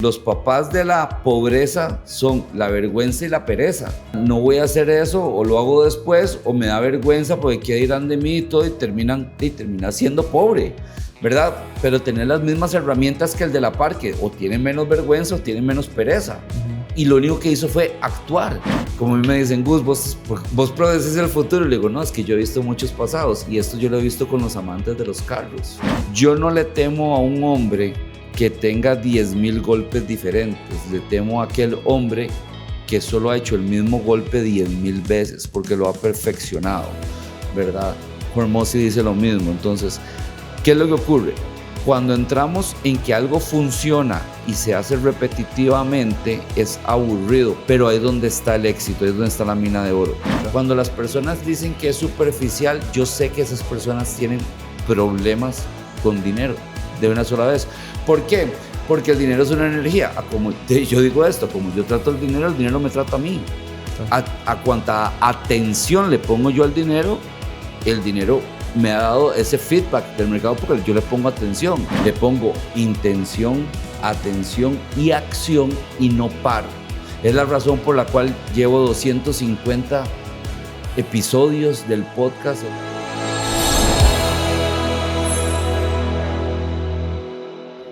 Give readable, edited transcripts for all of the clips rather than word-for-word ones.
Los papás de la pobreza son la vergüenza y la pereza. No voy a hacer eso, o lo hago después, o me da vergüenza porque qué dirán de mí y todo, y termina siendo pobre, ¿verdad? Pero tener las mismas herramientas que el de la par, que o tienen menos vergüenza o tienen menos pereza. Y lo único que hizo fue actuar. Como a mí me dicen, Gus, vos predecís el futuro. Y le digo, no, es que yo he visto muchos pasados, y esto yo lo he visto con los amantes de los carros. Yo no le temo a un hombre que tenga 10,000 golpes diferentes. Le temo a aquel hombre que solo ha hecho el mismo golpe 10,000 veces porque lo ha perfeccionado, ¿verdad? Hormozi dice lo mismo. Entonces, ¿qué es lo que ocurre? Cuando entramos en que algo funciona y se hace repetitivamente, es aburrido, pero ahí es donde está el éxito, ahí es donde está la mina de oro. Cuando las personas dicen que es superficial, yo sé que esas personas tienen problemas con dinero de una sola vez. ¿Por qué? Porque el dinero es una energía. Como yo digo esto, como yo trato el dinero me trata a mí. A cuanta atención le pongo yo al dinero, el dinero me ha dado ese feedback del mercado porque yo le pongo atención. Le pongo intención, atención y acción y no paro. Es la razón por la cual llevo 250 episodios del podcast.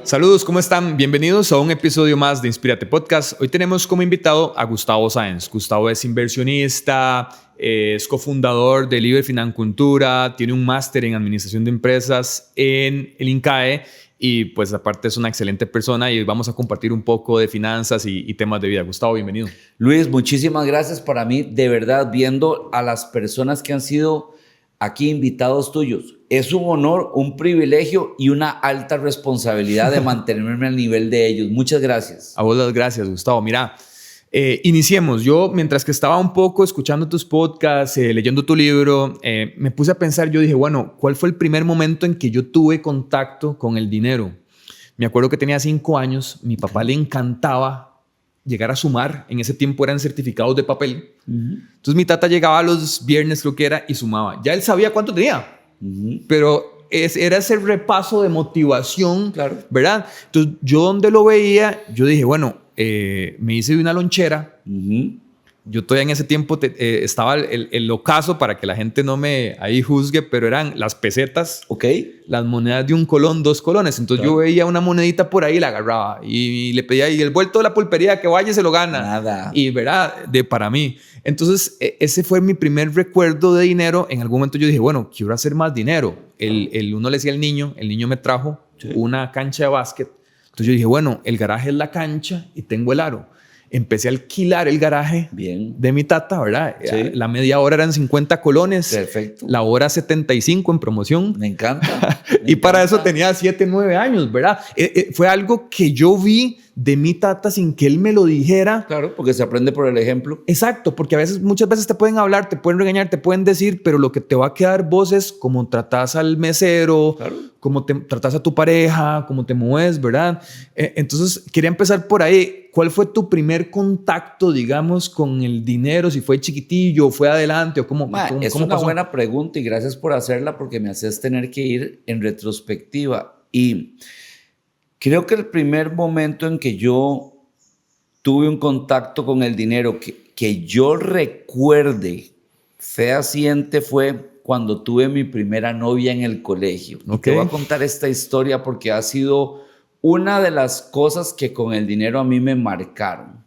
Saludos, ¿cómo están? Bienvenidos a un episodio más de Inspírate Podcast. Hoy tenemos como invitado a Gustavo Sáenz. Gustavo es inversionista, es cofundador de Liber Financultura, tiene un máster en Administración de Empresas en el INCAE y pues aparte es una excelente persona y vamos a compartir un poco de finanzas y temas de vida. Gustavo, bienvenido. Luis, muchísimas gracias. Para mí, de verdad, viendo a las personas que han sido aquí invitados tuyos, es un honor, un privilegio y una alta responsabilidad de mantenerme al nivel de ellos. Muchas gracias. A vos las gracias, Gustavo. Mira, iniciemos. Yo, mientras que estaba un poco escuchando tus podcasts, leyendo tu libro, me puse a pensar, yo dije, bueno, ¿cuál fue el primer momento en que yo tuve contacto con el dinero? Me acuerdo que tenía 5 años, mi papá le encantaba llegar a sumar. En ese tiempo eran certificados de papel. Entonces mi tata llegaba los viernes, creo que era, y sumaba. Ya él sabía cuánto tenía. Pero era ese repaso de motivación, claro, ¿verdad? Entonces yo donde lo veía, yo dije, bueno, me hice de una lonchera. Yo todavía en ese tiempo estaba el ocaso, para que la gente no me ahí juzgue, pero eran las pesetas, las monedas de 1 colón, 2 colones. Entonces claro, yo veía una monedita por ahí y la agarraba y le pedía, y el vuelto de la pulpería que vaya se lo gana. Nada. Y ¿verdad? Para mí. Entonces ese fue mi primer recuerdo de dinero. En algún momento yo dije, bueno, quiero hacer más dinero. Uno le decía al niño, el niño me trajo una cancha de básquet. Entonces yo dije, bueno, el garaje es la cancha y tengo el aro. Empecé a alquilar el garaje de mi tata, ¿verdad? Sí. La media hora eran 50 colones. Perfecto. La hora 75 en promoción. Me encanta. Y para eso tenía 7, 9 años, ¿verdad? Fue algo que yo vi de mi tata sin que él me lo dijera. Claro, porque se aprende por el ejemplo. Exacto, porque muchas veces te pueden hablar, te pueden regañar, te pueden decir, pero lo que te va a quedar vos es cómo tratás al mesero, claro, cómo te tratás a tu pareja, cómo te mueves, ¿verdad? Entonces, quería empezar por ahí. ¿Cuál fue tu primer contacto, digamos, con el dinero? Si fue chiquitillo, fue adelante o cómo es cómo una pasó? Buena pregunta y gracias por hacerla porque me haces tener que ir en retrospectiva. Y creo que el primer momento en que yo tuve un contacto con el dinero que yo recuerde fehaciente fue cuando tuve mi primera novia en el colegio. Te voy a contar esta historia porque ha sido una de las cosas que con el dinero a mí me marcaron.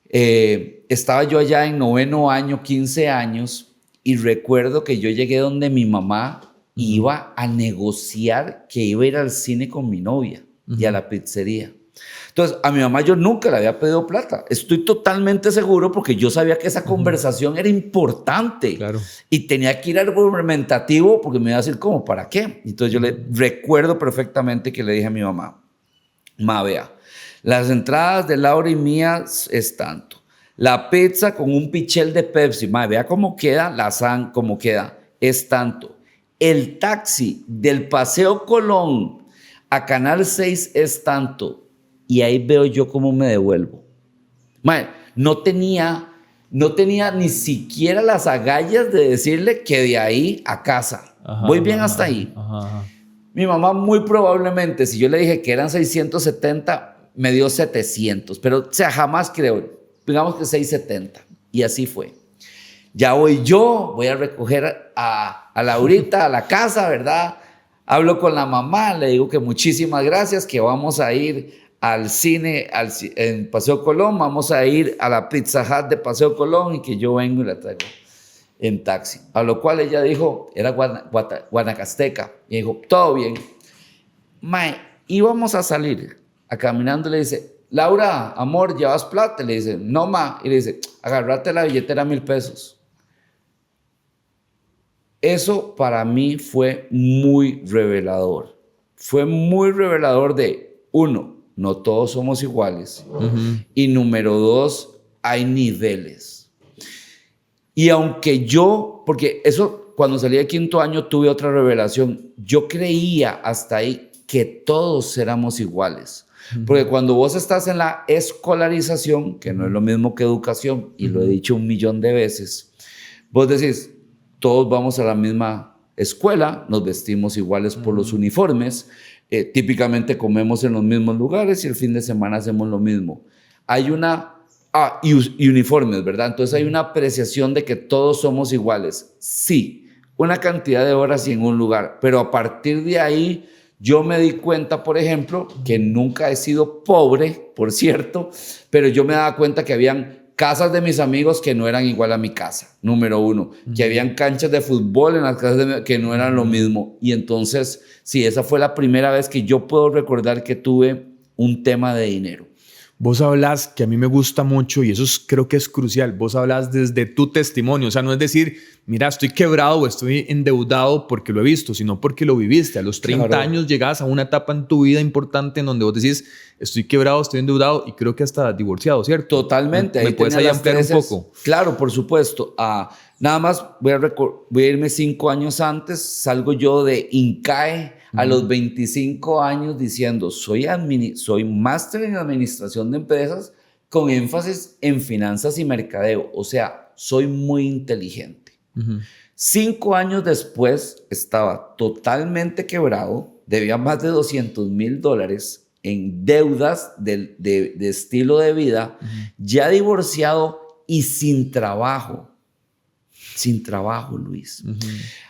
Estaba yo allá en 9º año, 15 años, y recuerdo que yo llegué donde mi mamá iba a negociar que iba a ir al cine con mi novia y a la pizzería. Entonces, a mi mamá yo nunca le había pedido plata. Estoy totalmente seguro porque yo sabía que esa conversación era importante. Claro. Y tenía que ir al argumentativo porque me iba a decir, ¿cómo? ¿Para qué? Entonces, yo le recuerdo perfectamente que le dije a mi mamá, vea, las entradas de Laura y mía es tanto. La pizza con un pichel de Pepsi, vea cómo queda, cómo queda, es tanto. El taxi del Paseo Colón a Canal 6 es tanto. Y ahí veo yo cómo me devuelvo. No tenía ni siquiera las agallas de decirle que de ahí a casa. Voy bien hasta ahí. Mi mamá muy probablemente, si yo le dije que eran 670, me dio 700, pero o sea, jamás creo, digamos que 670. Y así fue. Ya voy a recoger a Laurita a la casa, ¿verdad? Hablo con la mamá, le digo que muchísimas gracias, que vamos a ir al cine en Paseo Colón, vamos a ir a la Pizza Hut de Paseo Colón y que yo vengo y la traigo en taxi. A lo cual ella dijo, era guanacasteca, y dijo, todo bien. Mae, íbamos a salir caminando, le dice, Laura, amor, ¿llevas plata? Le dice, no, ma. Y le dice, agárrate la billetera, 1,000 pesos. Eso para mí fue muy revelador. Fue muy revelador de, uno, no todos somos iguales. Y número dos, hay niveles. Y aunque yo, porque eso, cuando salí de quinto año tuve otra revelación, yo creía hasta ahí que todos éramos iguales. Porque cuando vos estás en la escolarización, que no es lo mismo que educación, y lo he dicho 1,000,000 de veces, vos decís, todos vamos a la misma escuela, nos vestimos iguales por los uniformes, típicamente comemos en los mismos lugares y el fin de semana hacemos lo mismo. Hay una... y uniformes, ¿verdad? Entonces hay una apreciación de que todos somos iguales. Sí, una cantidad de horas y en un lugar, pero a partir de ahí yo me di cuenta, por ejemplo, que nunca he sido pobre, por cierto, pero yo me daba cuenta que habían casas de mis amigos que no eran igual a mi casa, número uno, que habían canchas de fútbol en las casas que no eran lo mismo. Y entonces, sí, esa fue la primera vez que yo puedo recordar que tuve un tema de dinero. Vos hablas, que a mí me gusta mucho y eso creo que es crucial, vos hablas desde tu testimonio, o sea, no es decir, mira, estoy quebrado o estoy endeudado porque lo he visto, sino porque lo viviste. A los 30 años llegas a una etapa en tu vida importante en donde vos decís, estoy quebrado, estoy endeudado y creo que hasta divorciado, ¿cierto? Totalmente. ¿Me puedes ahí ampliar un poco? Claro, por supuesto. Nada más voy a irme 5 años antes, salgo yo de INCAE a los 25 años diciendo, soy máster en administración de empresas con énfasis en finanzas y mercadeo. O sea, soy muy inteligente. 5 años después estaba totalmente quebrado, debía más de $200,000 en deudas de estilo de vida, ya divorciado y sin trabajo. Sin trabajo, Luis.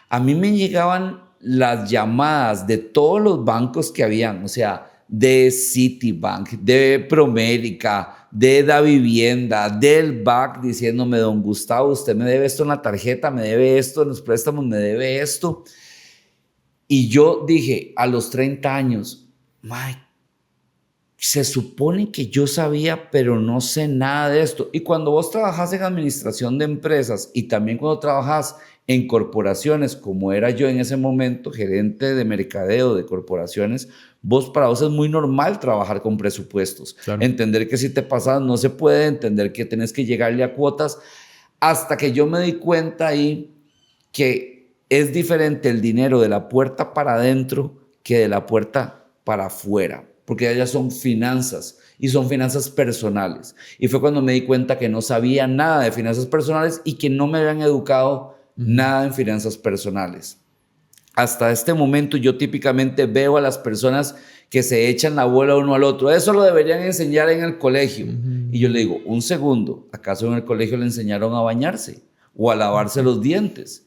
A mí me llegaban las llamadas de todos los bancos que habían, o sea, de Citibank, de Promérica, de Davivienda, del BAC, diciéndome, don Gustavo, usted me debe esto en la tarjeta, me debe esto en los préstamos, me debe esto. Y yo dije, a los 30 años, Mike, se supone que yo sabía, pero no sé nada de esto. Y cuando vos trabajas en administración de empresas y también cuando trabajas en corporaciones, como era yo en ese momento, gerente de mercadeo de corporaciones, para vos es muy normal trabajar con presupuestos. Claro. Entender que si te pasas no se puede, entender que tenés que llegarle a cuotas, hasta que yo me di cuenta ahí que es diferente el dinero de la puerta para adentro que de la puerta para afuera, porque allá son finanzas y son finanzas personales. Y fue cuando me di cuenta que no sabía nada de finanzas personales y que no me habían educado nada en finanzas personales. Hasta este momento yo típicamente veo a las personas que se echan la bola uno al otro. Eso lo deberían enseñar en el colegio. Y yo le digo, un segundo, ¿acaso en el colegio le enseñaron a bañarse o a lavarse los dientes?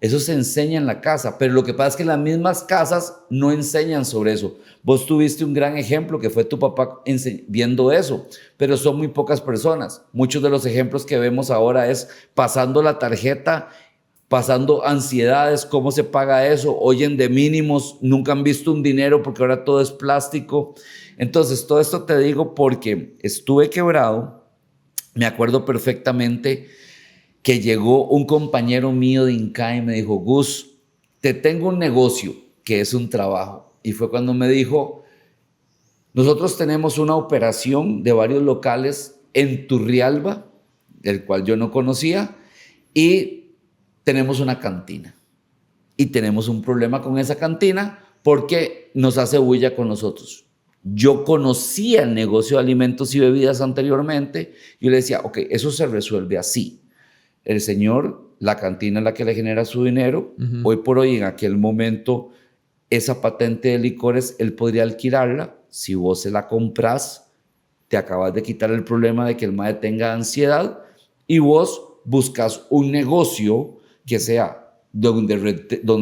Eso se enseña en la casa, pero lo que pasa es que en las mismas casas no enseñan sobre eso. Vos tuviste un gran ejemplo que fue tu papá viendo eso, pero son muy pocas personas. Muchos de los ejemplos que vemos ahora es pasando la tarjeta, pasando ansiedades, cómo se paga eso, oyen de mínimos, nunca han visto un dinero porque ahora todo es plástico. Entonces, todo esto te digo porque estuve quebrado. Me acuerdo perfectamente que llegó un compañero mío de INCAE y me dijo, Gus, te tengo un negocio que es un trabajo. Y fue cuando me dijo, nosotros tenemos una operación de varios locales en Turrialba, el cual yo no conocía, y tenemos una cantina y tenemos un problema con esa cantina porque nos hace bulla con nosotros. Yo conocía el negocio de alimentos y bebidas anteriormente. Yo le decía, ok, eso se resuelve así. El señor, la cantina es la que le genera su dinero. Hoy por hoy, en aquel momento, esa patente de licores, él podría alquilarla. Si vos se la compras, te acabas de quitar el problema de que el mae tenga ansiedad y vos buscas un negocio que sea donde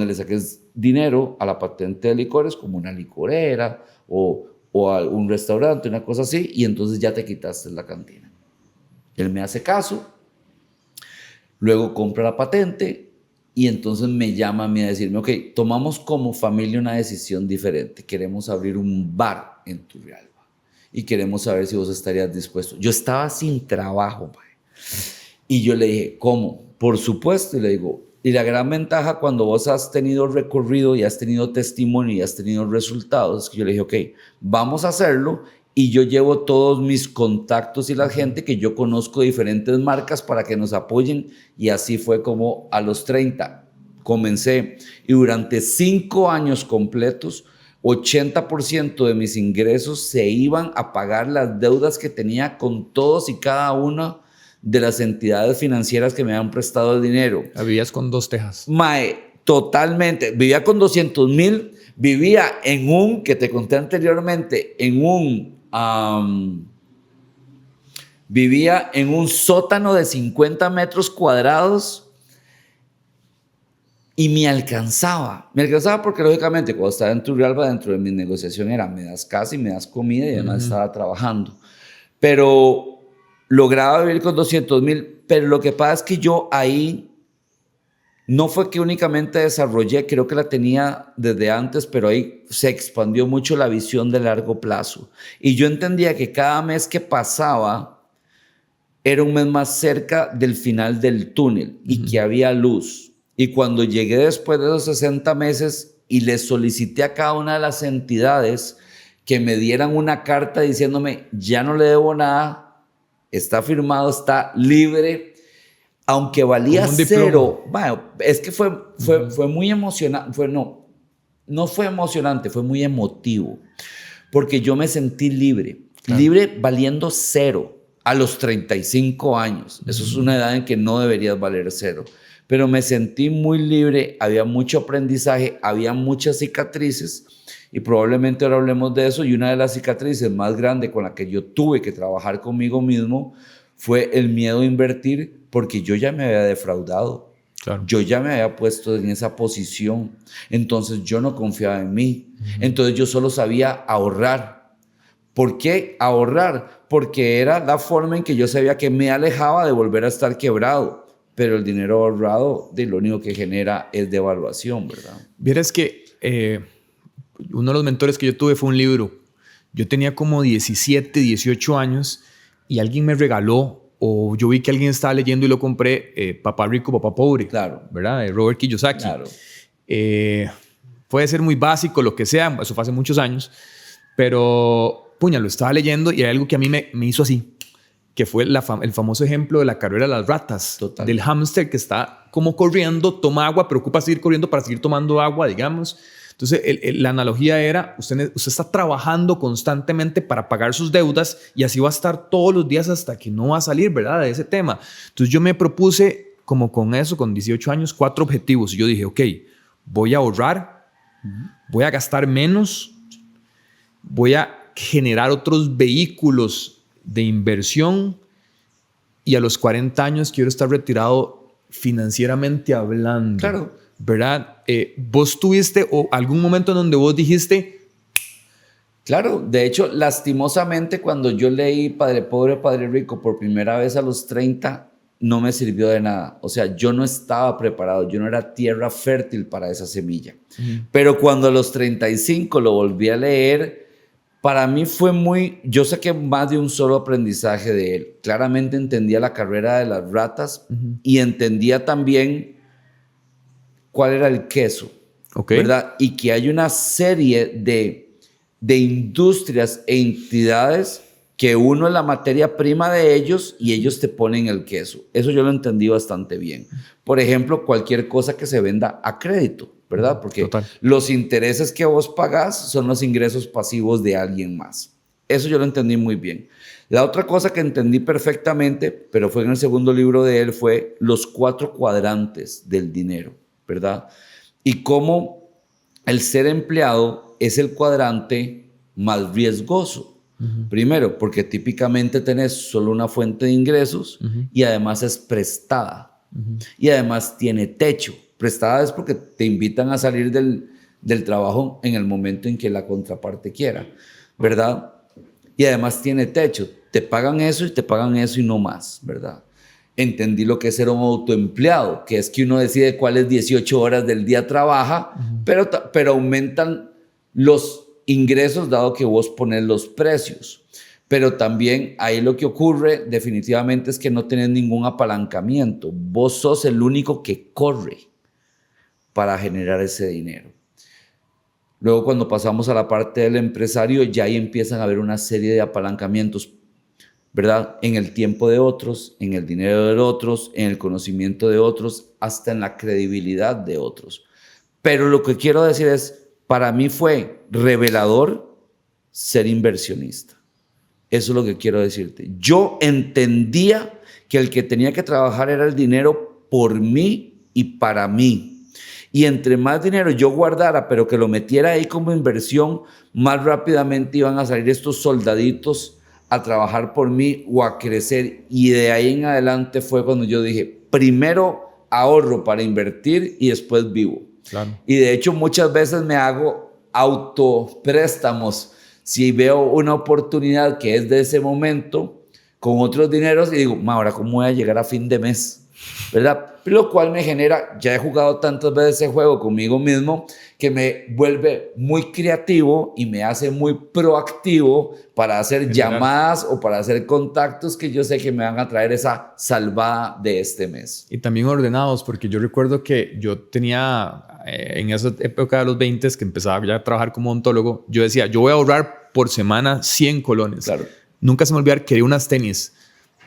le saques dinero a la patente de licores, como una licorera o a un restaurante, una cosa así, y entonces ya te quitaste la cantina. Él me hace caso, luego compra la patente y entonces me llama a mí a decirme, ok, tomamos como familia una decisión diferente, queremos abrir un bar en Turrialba y queremos saber si vos estarías dispuesto. Yo estaba sin trabajo, mae. Y yo le dije, ¿cómo? Por supuesto, y le digo, y la gran ventaja cuando vos has tenido recorrido y has tenido testimonio y has tenido resultados, es que yo le dije, ok, vamos a hacerlo y yo llevo todos mis contactos y la gente que yo conozco de diferentes marcas para que nos apoyen y así fue como a los 30 comencé y durante 5 años completos 80% de mis ingresos se iban a pagar las deudas que tenía con todos y cada una de las entidades financieras que me han prestado el dinero. Vivías con 2 tejas. Mae, totalmente. Vivía con 200,000. Vivía en un, que te conté anteriormente, vivía en un sótano de 50 metros cuadrados y me alcanzaba. Me alcanzaba porque, lógicamente, cuando estaba en Turrialba, dentro de mi negociación era me das casa y me das comida y además estaba trabajando. Pero lograba vivir con 200,000, pero lo que pasa es que yo ahí no fue que únicamente desarrollé, creo que la tenía desde antes, pero ahí se expandió mucho la visión de largo plazo. Y yo entendía que cada mes que pasaba era un mes más cerca del final del túnel y que había luz. Y cuando llegué después de esos 60 meses y le solicité a cada una de las entidades que me dieran una carta diciéndome, ya no le debo nada, está firmado, está libre, aunque valía cero. Bueno, es que fue muy emocionante. No fue emocionante, fue muy emotivo. Porque yo me sentí libre. Claro. Libre valiendo cero a los 35 años. Eso es una edad en que no deberías valer cero. Pero me sentí muy libre, había mucho aprendizaje, había muchas cicatrices. Y probablemente ahora hablemos de eso. Y una de las cicatrices más grandes con la que yo tuve que trabajar conmigo mismo fue el miedo a invertir, porque yo ya me había defraudado. Claro. Yo ya me había puesto en esa posición. Entonces yo no confiaba en mí. Entonces yo solo sabía ahorrar. ¿Por qué ahorrar? Porque era la forma en que yo sabía que me alejaba de volver a estar quebrado. Pero el dinero ahorrado, lo único que genera es devaluación, ¿verdad? Vieras que uno de los mentores que yo tuve fue un libro. Yo tenía como 17, 18 años y alguien me regaló, o yo vi que alguien estaba leyendo y lo compré, Papá Rico, Papá Pobre. Claro. ¿Verdad? De Robert Kiyosaki. Claro. Puede ser muy básico, lo que sea, eso fue hace muchos años, pero, puña, lo estaba leyendo y hay algo que a mí me hizo así, que fue el famoso ejemplo de la carrera de las ratas. Total. Del hámster que está como corriendo, toma agua, pero ocupa seguir corriendo para seguir tomando agua, digamos. Entonces, la analogía era, usted está trabajando constantemente para pagar sus deudas y así va a estar todos los días hasta que no va a salir, ¿verdad?, de ese tema. Entonces, yo me propuse, como con eso, con 18 años, 4 objetivos. Y yo dije, ok, voy a ahorrar, voy a gastar menos, voy a generar otros vehículos de inversión y a los 40 años quiero estar retirado financieramente hablando. Claro. ¿Verdad? ¿Vos tuviste algún momento en donde vos dijiste? Claro, de hecho, lastimosamente, cuando yo leí Padre Pobre, Padre Rico por primera vez a los 30, no me sirvió de nada. O sea, yo no estaba preparado, yo no era tierra fértil para esa semilla. Pero cuando a los 35 lo volví a leer, para mí fue yo saqué más de un solo aprendizaje de él. Claramente entendía la carrera de las ratas y entendía también cuál era el queso, ¿verdad? Y que hay una serie de industrias e entidades que uno es la materia prima de ellos y ellos te ponen el queso. Eso yo lo entendí bastante bien. Por ejemplo, cualquier cosa que se venda a crédito, ¿verdad? Porque los intereses que vos pagás son los ingresos pasivos de alguien más. Eso yo lo entendí muy bien. La otra cosa que entendí perfectamente, pero fue en el segundo libro de él, fue los 4 cuadrantes del dinero, ¿verdad? Y cómo el ser empleado es el cuadrante más riesgoso, Primero, porque típicamente tenés solo una fuente de ingresos y además es prestada. Y además tiene techo. Prestada es porque te invitan a salir del trabajo en el momento en que la contraparte quiera, ¿verdad? Y además tiene techo. Te pagan eso y no más, ¿verdad? Entendí lo que es ser un autoempleado, que es que uno decide cuáles 18 horas del día trabaja, pero aumentan los ingresos dado que vos pones los precios. Pero también ahí lo que ocurre definitivamente es que no tenés ningún apalancamiento. Vos sos el único que corre para generar ese dinero. Luego, cuando pasamos a la parte del empresario, ya ahí empiezan a haber una serie de apalancamientos, ¿verdad? En el tiempo de otros, en el dinero de otros, en el conocimiento de otros, hasta en la credibilidad de otros. Pero lo que quiero decir es, para mí fue revelador ser inversionista. Eso es lo que quiero decirte. Yo entendía que el que tenía que trabajar era el dinero por mí y para mí. Y entre más dinero yo guardara, pero que lo metiera ahí como inversión, más rápidamente iban a salir estos soldaditos a trabajar por mí o a crecer. Y de ahí en adelante fue cuando yo dije, primero ahorro para invertir y después vivo. Claro. Y de hecho muchas veces me hago autopréstamos. Si veo una oportunidad que es de ese momento, con otros dineros, y digo, ahora cómo voy a llegar a fin de mes, ¿verdad? Lo cual me genera, ya he jugado tantas veces ese juego conmigo mismo, que me vuelve muy creativo y me hace muy proactivo para hacer llamadas o para hacer contactos que yo sé que me van a traer esa salvada de este mes. Y también ordenados, porque yo recuerdo que yo tenía, en esa época de los 20 que empezaba ya a trabajar como odontólogo, yo decía, yo voy a ahorrar por semana 100 colones. Claro. Nunca se me olvidar, quería unas tenis.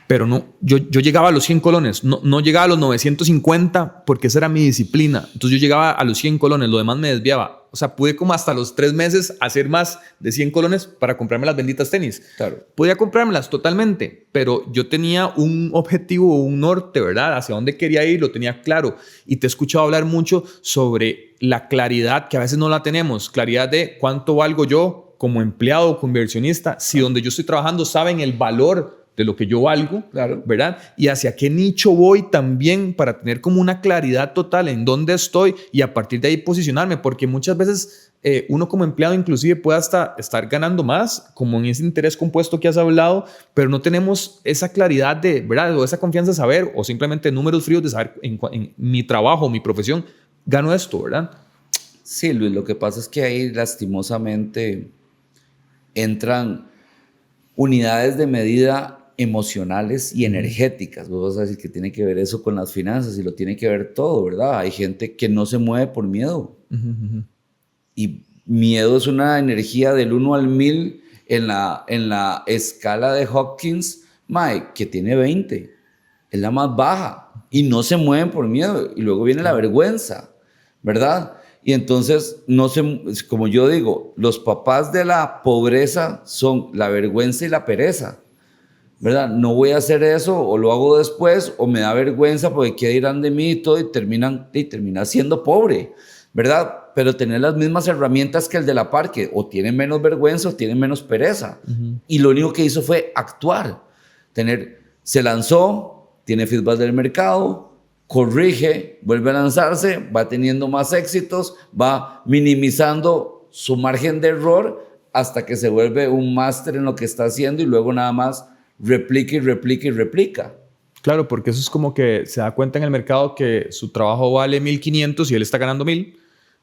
Pero no, yo llegaba a los 100 colones, no llegaba a los 950 porque esa era mi disciplina. Entonces yo llegaba a los 100 colones, lo demás me desviaba. O sea, pude como hasta los 3 meses hacer más de 100 colones para comprarme las benditas tenis. Claro. Podía comprármelas totalmente, pero yo tenía un objetivo, un norte, ¿verdad? Hacia dónde quería ir, lo tenía claro. Y te he escuchado hablar mucho sobre la claridad que a veces no la tenemos. Claridad de cuánto valgo yo como empleado o como inversionista. Si donde yo estoy trabajando saben el valor de lo que yo valgo, claro, ¿verdad? Y hacia qué nicho voy también para tener como una claridad total en dónde estoy y a partir de ahí posicionarme, porque muchas veces uno como empleado inclusive puede hasta estar ganando más, como en ese interés compuesto que has hablado, pero no tenemos esa claridad de, ¿verdad? O esa confianza de saber, o simplemente números fríos de saber en mi trabajo, mi profesión, gano esto, ¿verdad? Sí, Luis, lo que pasa es que ahí lastimosamente entran unidades de medida emocionales y energéticas. Vos vas a decir que tiene que ver eso con las finanzas y lo tiene que ver todo, ¿verdad? Hay gente que no se mueve por miedo. Y miedo es una energía del 1 al 1000 en la escala de Hawkins, que tiene 20. Es la más baja y no se mueven por miedo. Y luego viene la vergüenza, ¿verdad? Y entonces, como yo digo, los papás de la pobreza son la vergüenza y la pereza, ¿verdad? No voy a hacer eso, o lo hago después, o me da vergüenza porque qué dirán de mí y todo, y termina siendo pobre, ¿verdad? Pero tener las mismas herramientas que el de la par, que o tienen menos vergüenza o tienen menos pereza. Y lo único que hizo fue actuar. Se lanzó, tiene feedback del mercado, corrige, vuelve a lanzarse, va teniendo más éxitos, va minimizando su margen de error hasta que se vuelve un máster en lo que está haciendo y luego nada más replica y replica y replica. Claro, porque eso es como que se da cuenta en el mercado que su trabajo vale 1.500 y él está ganando 1.000.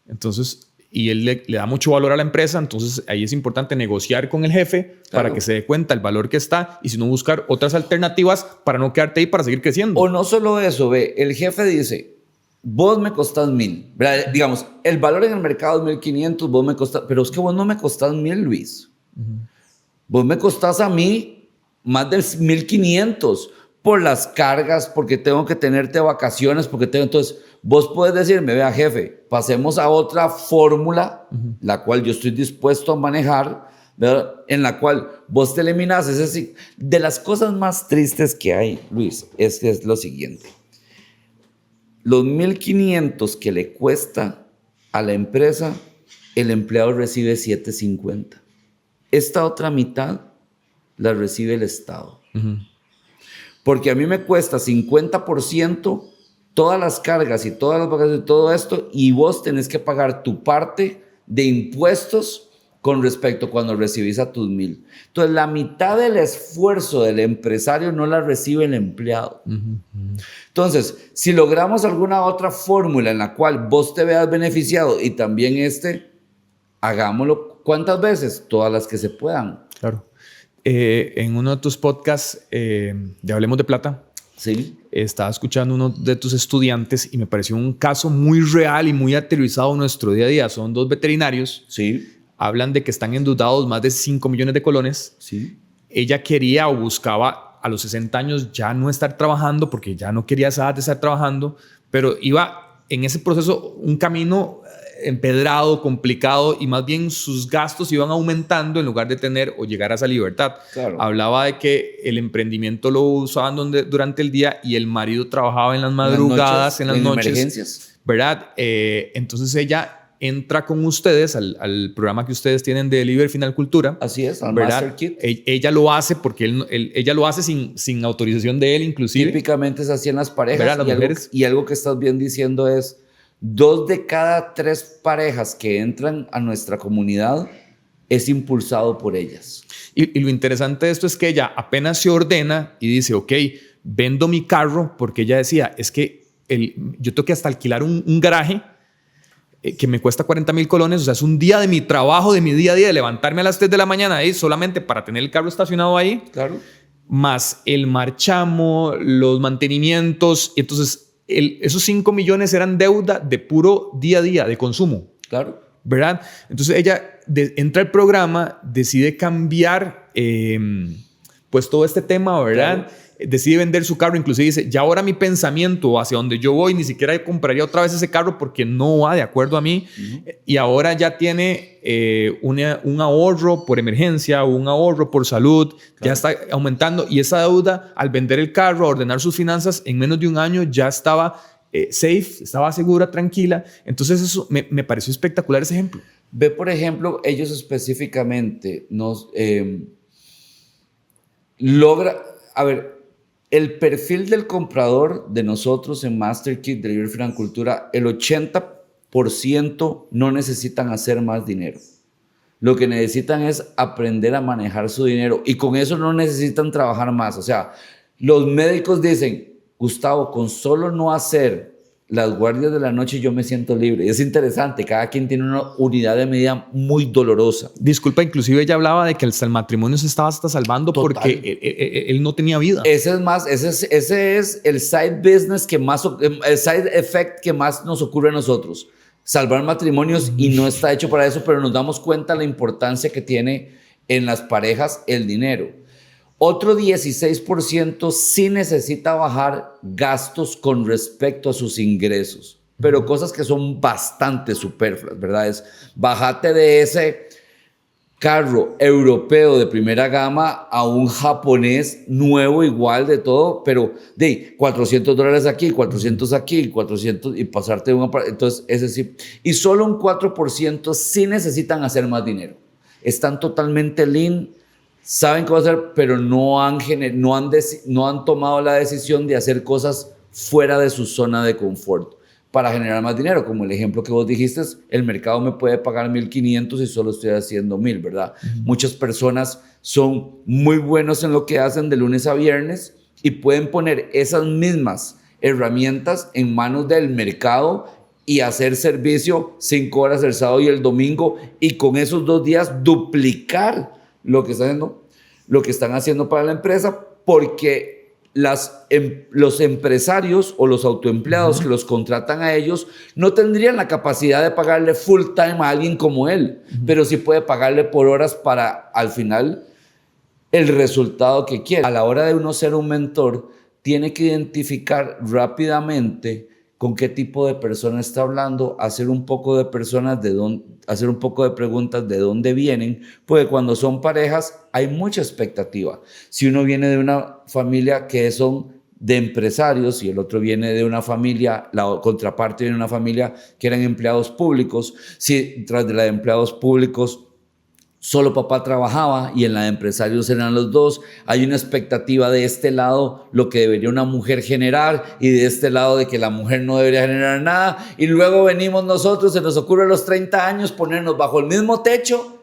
Entonces, y él le da mucho valor a la empresa, entonces ahí es importante negociar con el jefe para que se dé cuenta el valor que está y si no buscar otras alternativas para no quedarte ahí para seguir creciendo. O no solo eso, el jefe dice, vos me costás 1.000, ¿verdad? Digamos, el valor en el mercado es 1.500, vos me costás, pero es que vos no me costás 1.000, Luis. Vos me costás a mí más de 1.500 por las cargas, porque tengo que tenerte vacaciones, entonces vos puedes decirme, vea jefe, pasemos a otra fórmula, la cual yo estoy dispuesto a manejar, ¿verdad? En la cual vos te eliminas. Es decir, de las cosas más tristes que hay, Luis, es lo siguiente. Los 1.500 que le cuesta a la empresa, el empleado recibe 750. Esta otra mitad las recibe el Estado. Porque a mí me cuesta 50% todas las cargas y todas las vacaciones y todo esto, y vos tenés que pagar tu parte de impuestos con respecto cuando recibís a tus 1,000. Entonces, la mitad del esfuerzo del empresario no la recibe el empleado. Entonces, si logramos alguna otra fórmula en la cual vos te veas beneficiado y también hagámoslo. ¿Cuántas veces? Todas las que se puedan. Claro. En uno de tus podcasts de Hablemos de Plata, sí, estaba escuchando uno de tus estudiantes y me pareció un caso muy real y muy aterrizado en nuestro día a día. Son 2 veterinarios. Sí. Hablan de que están endeudados más de 5 millones de colones. Sí. Ella quería o buscaba a los 60 años ya no estar trabajando porque ya no quería esa edad de estar trabajando, pero iba en ese proceso un camino empedrado, complicado, y más bien sus gastos iban aumentando en lugar de tener o llegar a esa libertad. Claro. Hablaba de que el emprendimiento lo usaban durante el día y el marido trabajaba en las madrugadas, en las noches. Emergencias. ¿Verdad? Entonces ella entra con ustedes al programa que ustedes tienen de Liber Final Cultura. Así es, al ¿verdad? Master Kit. Ella lo hace porque ella lo hace sin autorización de él, inclusive. Típicamente es así en las parejas. ¿Verdad? Las mujeres. Y algo que estás bien diciendo es 2 de cada 3 parejas que entran a nuestra comunidad es impulsado por ellas. Y lo interesante de esto es que ella apenas se ordena y dice, ok, vendo mi carro, porque ella decía, es que yo tengo que hasta alquilar un garaje que me cuesta 40,000 colones, o sea, es un día de mi trabajo, de mi día a día, de levantarme a las 3 de la mañana ahí solamente para tener el carro estacionado ahí. Claro. Más el marchamo, los mantenimientos. Entonces, esos 5 millones eran deuda de puro día a día, de consumo. Claro. ¿Verdad? Entonces, ella entra al programa, decide cambiar pues todo este tema, ¿verdad? Claro. Decide vender su carro, inclusive dice, ya ahora mi pensamiento hacia donde yo voy, ni siquiera compraría otra vez ese carro porque no va de acuerdo a mí. Y ahora ya tiene un ahorro por emergencia, un ahorro por salud, claro. Ya está aumentando. Y esa deuda, al vender el carro, a ordenar sus finanzas, en menos de un año ya estaba safe, estaba segura, tranquila. Entonces eso me pareció espectacular ese ejemplo. Ve, por ejemplo, ellos específicamente a ver, el perfil del comprador de nosotros en Master Kit de Liber Final Cultura, el 80% no necesitan hacer más dinero. Lo que necesitan es aprender a manejar su dinero y con eso no necesitan trabajar más. O sea, los médicos dicen, Gustavo, con solo no hacer las guardias de la noche yo me siento libre. Y es interesante, cada quien tiene una unidad de medida muy dolorosa. Disculpa, inclusive ella hablaba de que hasta el matrimonio se estaba hasta salvando. Total. Porque él no tenía vida. Ese es el side business el side effect que más nos ocurre a nosotros. Salvar matrimonios y no está hecho para eso, pero nos damos cuenta de la importancia que tiene en las parejas el dinero. Otro 16% sí necesita bajar gastos con respecto a sus ingresos, pero cosas que son bastante superfluas, ¿verdad? Es bájate de ese carro europeo de primera gama a un japonés nuevo igual de todo, pero de $400 aquí, 400 aquí, 400 y pasarte una... Entonces, ese sí. Y solo un 4% sí necesitan hacer más dinero. Están totalmente lean, saben qué va a hacer, pero no han tomado la decisión de hacer cosas fuera de su zona de confort para generar más dinero. Como el ejemplo que vos dijiste, el mercado me puede pagar 1,500 y solo estoy haciendo 1,000, ¿verdad? Muchas personas son muy buenos en lo que hacen de lunes a viernes y pueden poner esas mismas herramientas en manos del mercado y hacer servicio 5 horas el sábado y el domingo y con esos 2 días duplicar lo que están haciendo para la empresa, porque los empresarios o los autoempleados que los contratan a ellos no tendrían la capacidad de pagarle full time a alguien como él, pero sí puede pagarle por horas para al final el resultado que quiere. A la hora de uno ser un mentor, tiene que identificar rápidamente con qué tipo de persona está hablando, hacer un poco de preguntas de dónde vienen, porque cuando son parejas hay mucha expectativa. Si uno viene de una familia que son de empresarios y el otro viene de una familia, la contraparte viene de una familia que eran empleados públicos, si tras de la de empleados públicos solo papá trabajaba y en la de empresarios eran los dos. Hay una expectativa de este lado, lo que debería una mujer generar, y de este lado de que la mujer no debería generar nada. Y luego venimos nosotros, se nos ocurre a los 30 años ponernos bajo el mismo techo.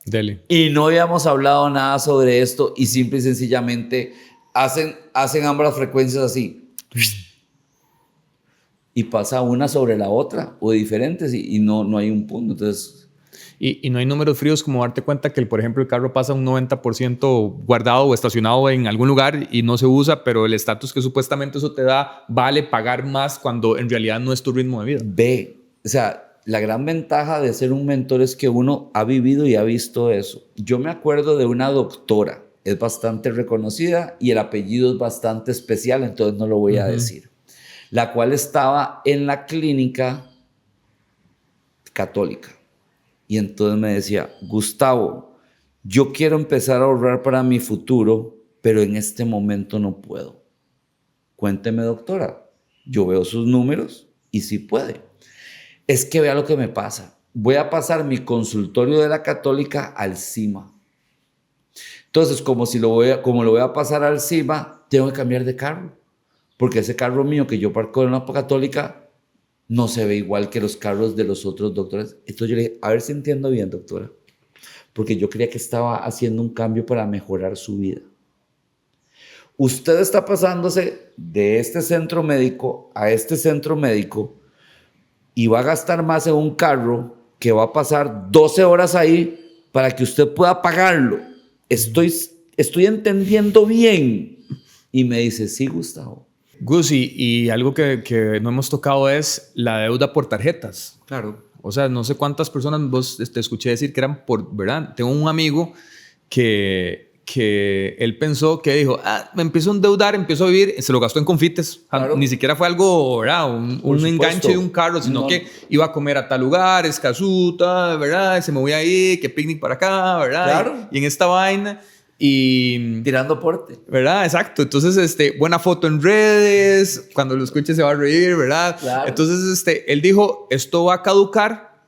Dele. Y no habíamos hablado nada sobre esto y simple y sencillamente hacen ambas frecuencias así. Y pasa una sobre la otra o diferentes y no hay un punto. Entonces... Y no hay números fríos como darte cuenta que, por ejemplo, el carro pasa un 90% guardado o estacionado en algún lugar y no se usa, pero el estatus que supuestamente eso te da vale pagar más cuando en realidad no es tu ritmo de vida. O sea, la gran ventaja de ser un mentor es que uno ha vivido y ha visto eso. Yo me acuerdo de una doctora, es bastante reconocida y el apellido es bastante especial, entonces no lo voy a decir, la cual estaba en la clínica católica. Y entonces me decía, Gustavo, yo quiero empezar a ahorrar para mi futuro, pero en este momento no puedo. Cuénteme, doctora. Yo veo sus números y sí puede. Es que vea lo que me pasa. Voy a pasar mi consultorio de la católica al CIMA. Entonces, como lo voy a pasar al CIMA, tengo que cambiar de carro. Porque ese carro mío que yo parco en la católica no se ve igual que los carros de los otros doctores. Entonces yo le dije, a ver si entiendo bien, doctora. Porque yo creía que estaba haciendo un cambio para mejorar su vida. Usted está pasándose de este centro médico a este centro médico y va a gastar más en un carro que va a pasar 12 horas ahí para que usted pueda pagarlo. Estoy entendiendo bien. Y me dice, sí, Gustavo. Gus, y algo que no hemos tocado es la deuda por tarjetas. Claro. O sea, no sé cuántas personas vos te escuché decir que eran por, ¿verdad? Tengo un amigo que él pensó, que dijo, me empezó a endeudar, empezó a vivir, se lo gastó en confites. Claro. Ni siquiera fue algo, ¿verdad? Un enganche de un carro, sino que iba a comer a tal lugar, escasuta, ¿verdad? Se movía ahí, que picnic para acá, ¿verdad? Claro. Y en esta vaina... Y tirando porte, ¿verdad? Exacto. Entonces, buena foto en redes, cuando lo escuche se va a reír, ¿verdad? Claro. Entonces, él dijo, esto va a caducar,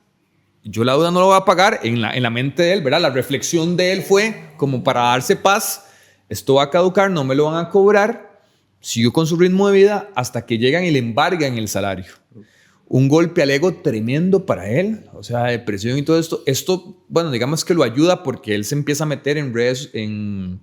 yo la deuda no lo voy a pagar. En la mente de él, ¿verdad? La reflexión de él fue como para darse paz, esto va a caducar, no me lo van a cobrar, siguió con su ritmo de vida hasta que llegan y le embargan el salario. Un golpe al ego tremendo para él, o sea, depresión y todo esto. Esto, bueno, digamos que lo ayuda porque él se empieza a meter en redes, en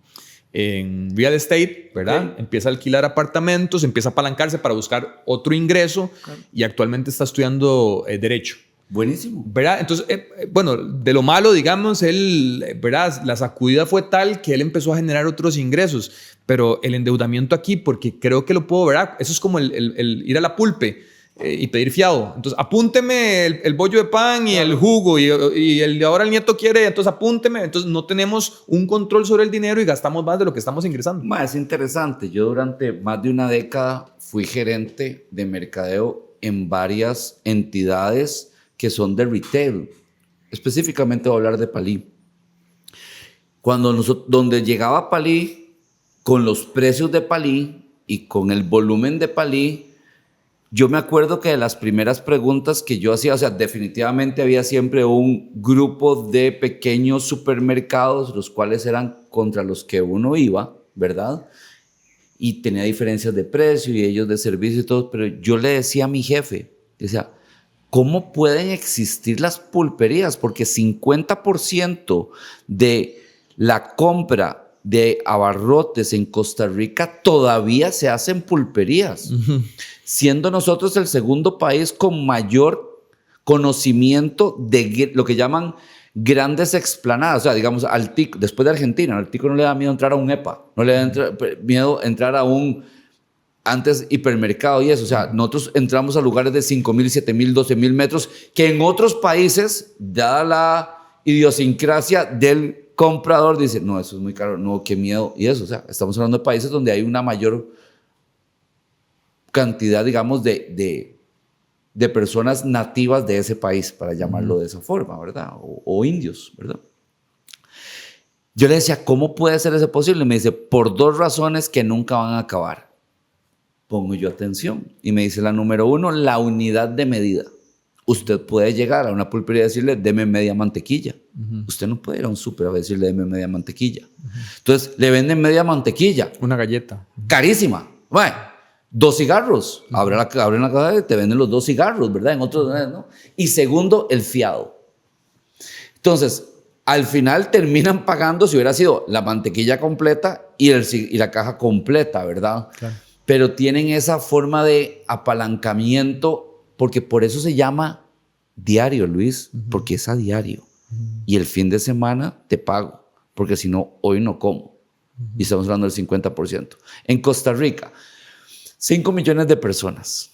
real estate, ¿verdad? Okay. Empieza a alquilar apartamentos, empieza a apalancarse para buscar otro ingreso, okay. Y actualmente está estudiando Derecho. Buenísimo. ¿Verdad? Entonces, bueno, de lo malo, digamos, él, ¿verdad? La sacudida fue tal que él empezó a generar otros ingresos, pero el endeudamiento aquí, porque creo que lo puedo, ¿verdad? Eso es como el ir a la pulpe. Y pedir fiado. Entonces, apúnteme el bollo de pan y el jugo y ahora el nieto quiere, entonces apúnteme. Entonces, no tenemos un control sobre el dinero y gastamos más de lo que estamos ingresando. Es interesante. Yo durante más de una década fui gerente de mercadeo en varias entidades que son de retail. Específicamente voy a hablar de Palí. Donde llegaba Palí, con los precios de Palí y con el volumen de Palí, yo me acuerdo que de las primeras preguntas que yo hacía, o sea, definitivamente había siempre un grupo de pequeños supermercados, los cuales eran contra los que uno iba, ¿verdad? Y tenía diferencias de precio y ellos de servicio y todo, pero yo le decía a mi jefe, decía, ¿cómo pueden existir las pulperías? Porque 50% de la compra de abarrotes en Costa Rica todavía se hacen pulperías, siendo nosotros el segundo país con mayor conocimiento de lo que llaman grandes explanadas. O sea, digamos, al tico, después de Argentina, al tico no le da miedo entrar a un EPA, no le da miedo entrar a un antes hipermercado y eso. O sea, nosotros entramos a lugares de 5,000, 7,000, 12,000 metros, que en otros países, dada la idiosincrasia del comprador, dice, no, eso es muy caro, no, qué miedo. Y eso, o sea, estamos hablando de países donde hay una mayor cantidad, digamos, de personas nativas de ese país, para llamarlo de esa forma, ¿verdad? O indios, ¿verdad? Yo le decía, ¿cómo puede ser eso posible? Me dice, por 2 razones que nunca van a acabar. Pongo yo atención. Y me dice la número 1, la unidad de medida. usted puede llegar a una pulpería y decirle, deme media mantequilla. Usted no puede ir a un súper a decirle, deme media mantequilla. Entonces, le venden media mantequilla. Una galleta. Carísima. Bueno, 2 cigarros. Abren la caja y te venden los 2 cigarros, ¿verdad? En otros, ¿no? Y segundo, el fiado. Entonces, al final terminan pagando, si hubiera sido la mantequilla completa y la caja completa, ¿verdad? Claro. Pero tienen esa forma de apalancamiento, porque por eso se llama diario, Luis, porque es a diario. Y el fin de semana te pago, porque si no, hoy no como. Y estamos hablando del 50%. En Costa Rica, 5 millones de personas.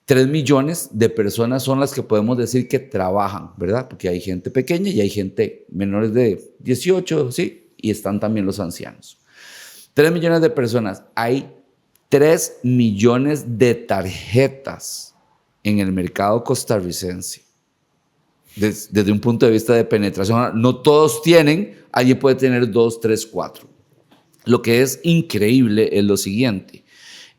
3 millones de personas son las que podemos decir que trabajan, ¿verdad? Porque hay gente pequeña y hay gente menores de 18, ¿sí? Y están también los ancianos. 3 millones de personas. Hay 3 millones de tarjetas en el mercado costarricense. Desde un punto de vista de penetración, no todos tienen, alguien puede tener 2, 3, 4. Lo que es increíble es lo siguiente,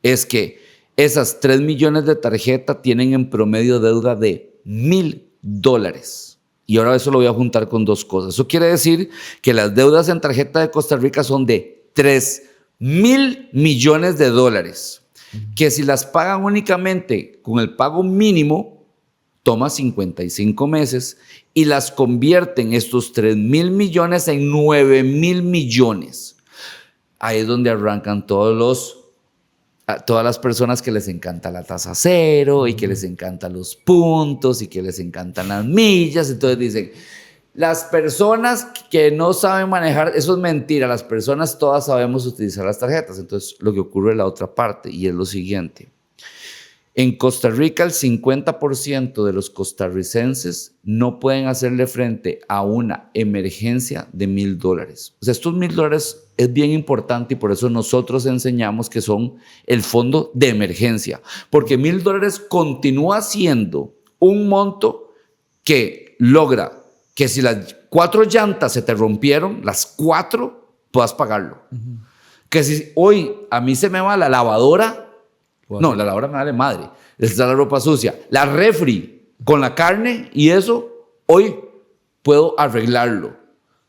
es que esas 3 millones de tarjetas tienen en promedio deuda de $1,000. Y ahora eso lo voy a juntar con 2 cosas. Eso quiere decir que las deudas en tarjeta de Costa Rica son de $3,000 millones. Que si las pagan únicamente con el pago mínimo, toma 55 meses y las convierten estos 3,000 millones en 9,000 millones. Ahí es donde arrancan todas las personas que les encanta la tasa cero y que les encantan los puntos y que les encantan las millas. Entonces dicen, las personas que no saben manejar, eso es mentira, las personas todas sabemos utilizar las tarjetas. Entonces lo que ocurre es la otra parte y es lo siguiente. En Costa Rica, el 50% de los costarricenses no pueden hacerle frente a una emergencia de $1,000. O sea, estos $1,000 es bien importante y por eso nosotros enseñamos que son el fondo de emergencia. Porque $1,000 continúa siendo un monto que logra que si las 4 llantas se te rompieron, las 4 puedas pagarlo. Que si hoy a mí se me va la lavadora, no, la lavadora me vale madre, está la ropa sucia, la refri con la carne y eso, hoy puedo arreglarlo,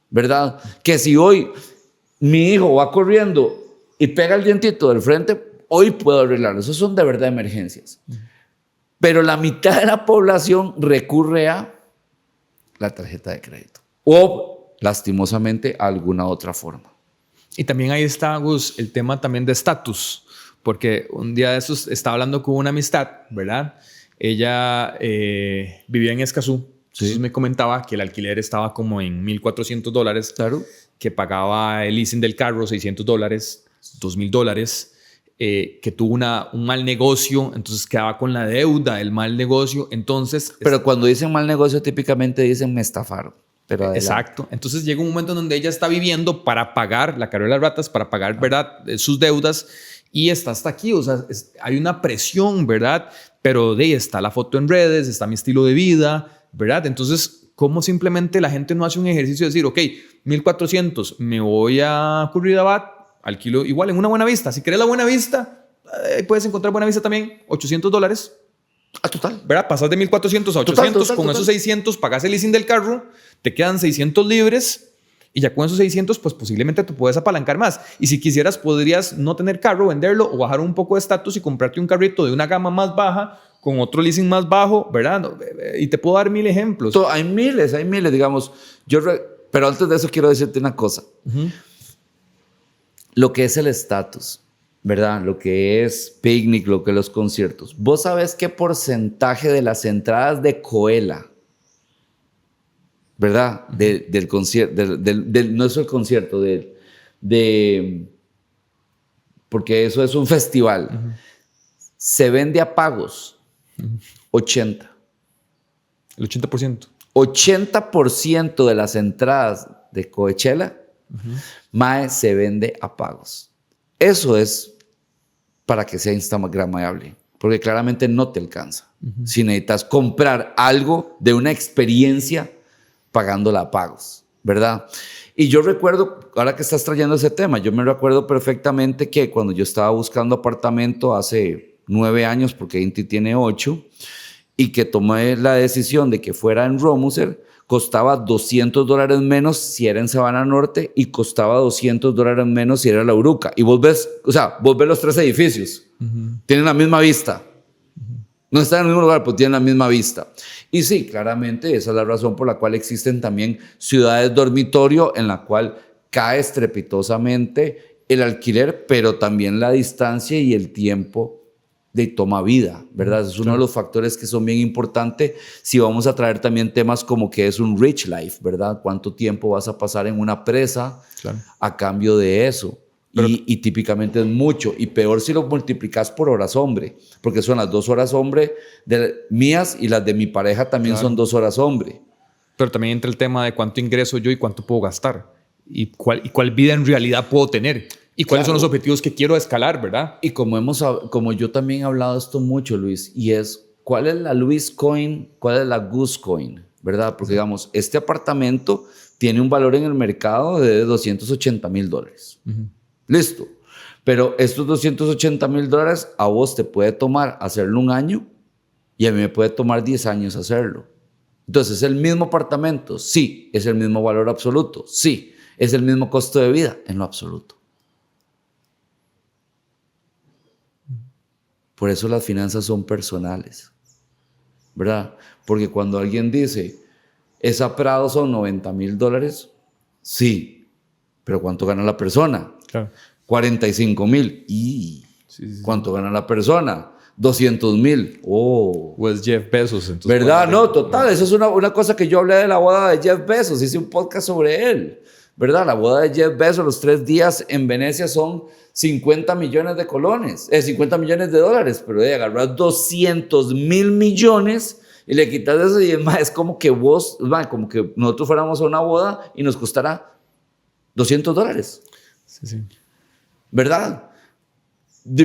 ¿verdad? Que si hoy mi hijo va corriendo y pega el dientito del frente, hoy puedo arreglarlo. Esos son de verdad emergencias. Pero la mitad de la población recurre a la tarjeta de crédito o, lastimosamente, a alguna otra forma. Y también ahí está, Gus, el tema también de estatus. Porque un día de esos estaba hablando con una amistad, ¿verdad? Ella vivía en Escazú. Entonces me comentaba que el alquiler estaba como en $1,400. Claro. Que pagaba el leasing del carro, $600, $2,000. Que tuvo un mal negocio, entonces quedaba con la deuda, el mal negocio. Entonces, pero cuando dicen mal negocio, típicamente dicen me estafaron. Pero exacto. Entonces llega un momento en donde ella está viviendo para pagar la carrera de las ratas, para pagar, ¿verdad?, sus deudas. Y está hasta aquí, o sea, hay una presión, ¿verdad? Pero de ahí está la foto en redes, está mi estilo de vida, ¿verdad? Entonces, ¿cómo simplemente la gente no hace un ejercicio de decir, ok, 1,400, me voy a Curridabat, alquilo igual en una Buena Vista? Si querés la Buena Vista, puedes encontrar Buena Vista también, $800. Total. ¿Verdad? Pasas de 1,400 a 800, total. Esos 600 pagas el leasing del carro, te quedan 600 libres. Y ya con esos 600, pues posiblemente te puedes apalancar más. Y si quisieras, podrías no tener carro, venderlo o bajar un poco de estatus y comprarte un carrito de una gama más baja con otro leasing más bajo, ¿verdad? Y te puedo dar 1,000 ejemplos. Hay miles, digamos. Pero antes de eso quiero decirte una cosa. Lo que es el estatus, ¿verdad? Lo que es picnic, lo que es los conciertos. ¿Vos sabés qué porcentaje de las entradas de Coela, ¿verdad? Del concierto, no es el concierto, porque eso es un festival, se vende a pagos? 80. El 80%. 80% de las entradas de Coachella, mae, se vende a pagos. Eso es para que sea instagramable, porque claramente no te alcanza. Si necesitas comprar algo de una experiencia pagándola a pagos, ¿verdad? Y yo recuerdo, ahora que estás trayendo ese tema, yo me recuerdo perfectamente que cuando yo estaba buscando apartamento hace 9 años, porque Inti tiene 8, y que tomé la decisión de que fuera en Romuser, costaba $200 menos si era en Sabana Norte y costaba $200 menos si era La Uruca. Y vos ves los 3 edificios. Tienen la misma vista. No están en el mismo lugar, pero tienen la misma vista. Y sí, claramente esa es la razón por la cual existen también ciudades dormitorio en la cual cae estrepitosamente el alquiler, pero también la distancia y el tiempo de toma vida, ¿verdad? Es uno de los factores que son bien importantes si vamos a traer también temas como que es un rich life, ¿verdad? ¿Cuánto tiempo vas a pasar en una presa a cambio de eso? Y típicamente es mucho. Y peor si lo multiplicas por horas hombre, porque son las 2 horas hombre mías y las de mi pareja también son 2 horas hombre. Pero también entra el tema de cuánto ingreso yo y cuánto puedo gastar. Y cuál vida en realidad puedo tener. Y cuáles son los objetivos que quiero escalar, ¿verdad? Y como yo también he hablado de esto mucho, Luis, y es, ¿cuál es la Luis Coin? ¿Cuál es la Goose Coin? ¿Verdad? Porque, digamos, este apartamento tiene un valor en el mercado de $280,000. Listo. Pero estos $280,000 a vos te puede tomar hacerlo 1 año y a mí me puede tomar 10 años hacerlo. Entonces, ¿es el mismo apartamento? Sí. ¿Es el mismo valor absoluto? Sí. ¿Es el mismo costo de vida? En lo absoluto. Por eso las finanzas son personales, ¿verdad? Porque cuando alguien dice, esa Prado son $90,000, sí, pero ¿cuánto gana la persona? Claro. 45,000. ¿Y cuánto gana la persona? 200,000. Oh. O es Jeff Bezos. Entonces, ¿verdad? No, total. Eso es una cosa que yo hablé de la boda de Jeff Bezos. Hice un podcast sobre él, ¿verdad? La boda de Jeff Bezos, los 3 días en Venecia son 50 millones de colones, 50 millones de dólares, pero de agarrar 200,000 millones y le quitas eso y es como que como que nosotros fuéramos a una boda y nos costara $200. Sí. ¿Verdad?